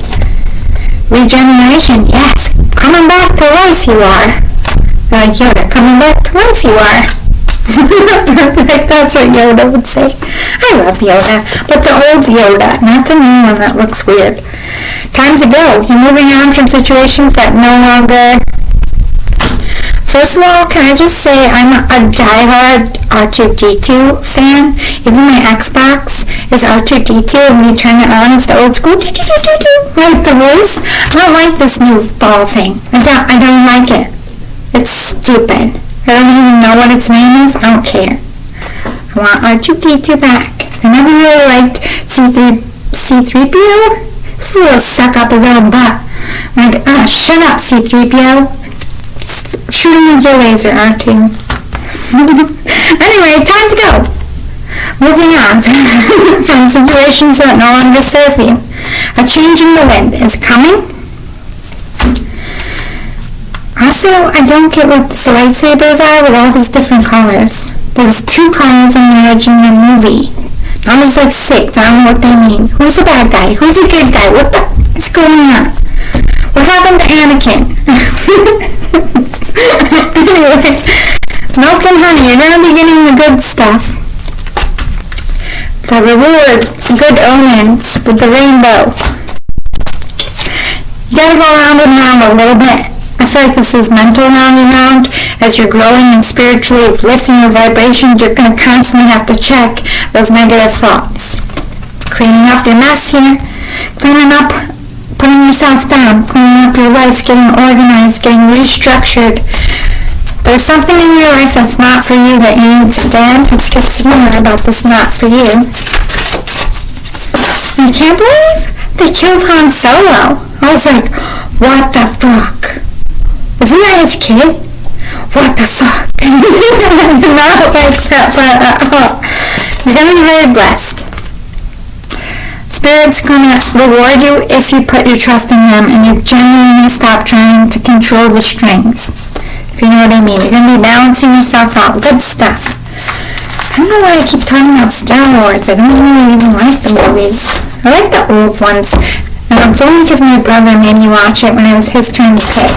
Regeneration, yes. Coming back to life you are. Like Yoda, coming back to life you are. Like that's what Yoda would say. I love Yoda, but the old Yoda, not the new one that looks weird. Time to go. You're moving on from situations that no longer... First of all, can I just say I'm a diehard R2-D2 fan. Even my Xbox is R2-D2, and when you turn it on, it's the old school like the voice. I don't like this new ball thing. I don't like it. It's stupid. I don't even know what its name is. I don't care. I want R2-D2 back. I never really liked C3PO. He's a little stuck up his own butt. I'm like, shut up, C3PO. Shoot him with your laser, R2. Anyway, time to go. Moving on from situations that no longer serve you. A change in the wind is coming. Also, I don't get what these lightsabers are with all these different colors. There's 2 colors in the original movie. Now there's like 6. I don't know what they mean. Who's the bad guy? Who's the good guy? What the is going on? What happened to Anakin? Anyway, milk and honey, you're going to be getting the good stuff. The reward, good omens with the rainbow. You gotta go round and round a little bit. I feel like this is mental round and round. As you're growing and spiritually lifting your vibrations, you're going to constantly have to check those negative thoughts. Cleaning up your mess here. Cleaning up, putting yourself down. Cleaning up your life, getting organized, getting restructured. There's something in your life that's not for you that you need to stand. Let's get to know about this not for you. I can't believe they killed Han Solo. I was like, what the fuck? Isn't that his kid? What the fuck? Not like that, but you're going to be very blessed. Spirit's going to reward you if you put your trust in them and you genuinely stop trying to control the strings. If you know what I mean. You're going to be balancing yourself out. Good stuff. I don't know why I keep talking about Star Wars. I don't really even like the movies. I like the old ones. And it's only because my brother made me watch it when it was his turn to pick.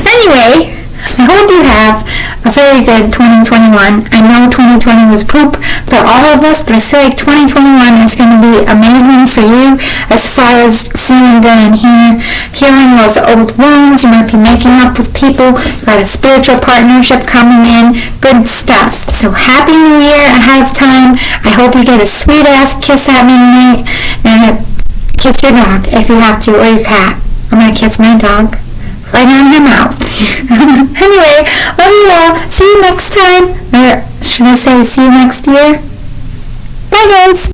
Anyway, I hope you have a very good 2021. I know 2020 was poop for all of us, but I feel like 2021 is going to be amazing for you as far as feeling good in here, healing those old wounds. You might be making up with people. You got a spiritual partnership coming in. Good stuff. So happy New Year ahead of time. I hope you get a sweet ass kiss at midnight and kiss your dog if you have to, or your cat. I'm going to kiss my dog right on her mouth. Anyway, love you all. See you next time. Or should I say see you next year? Bye guys.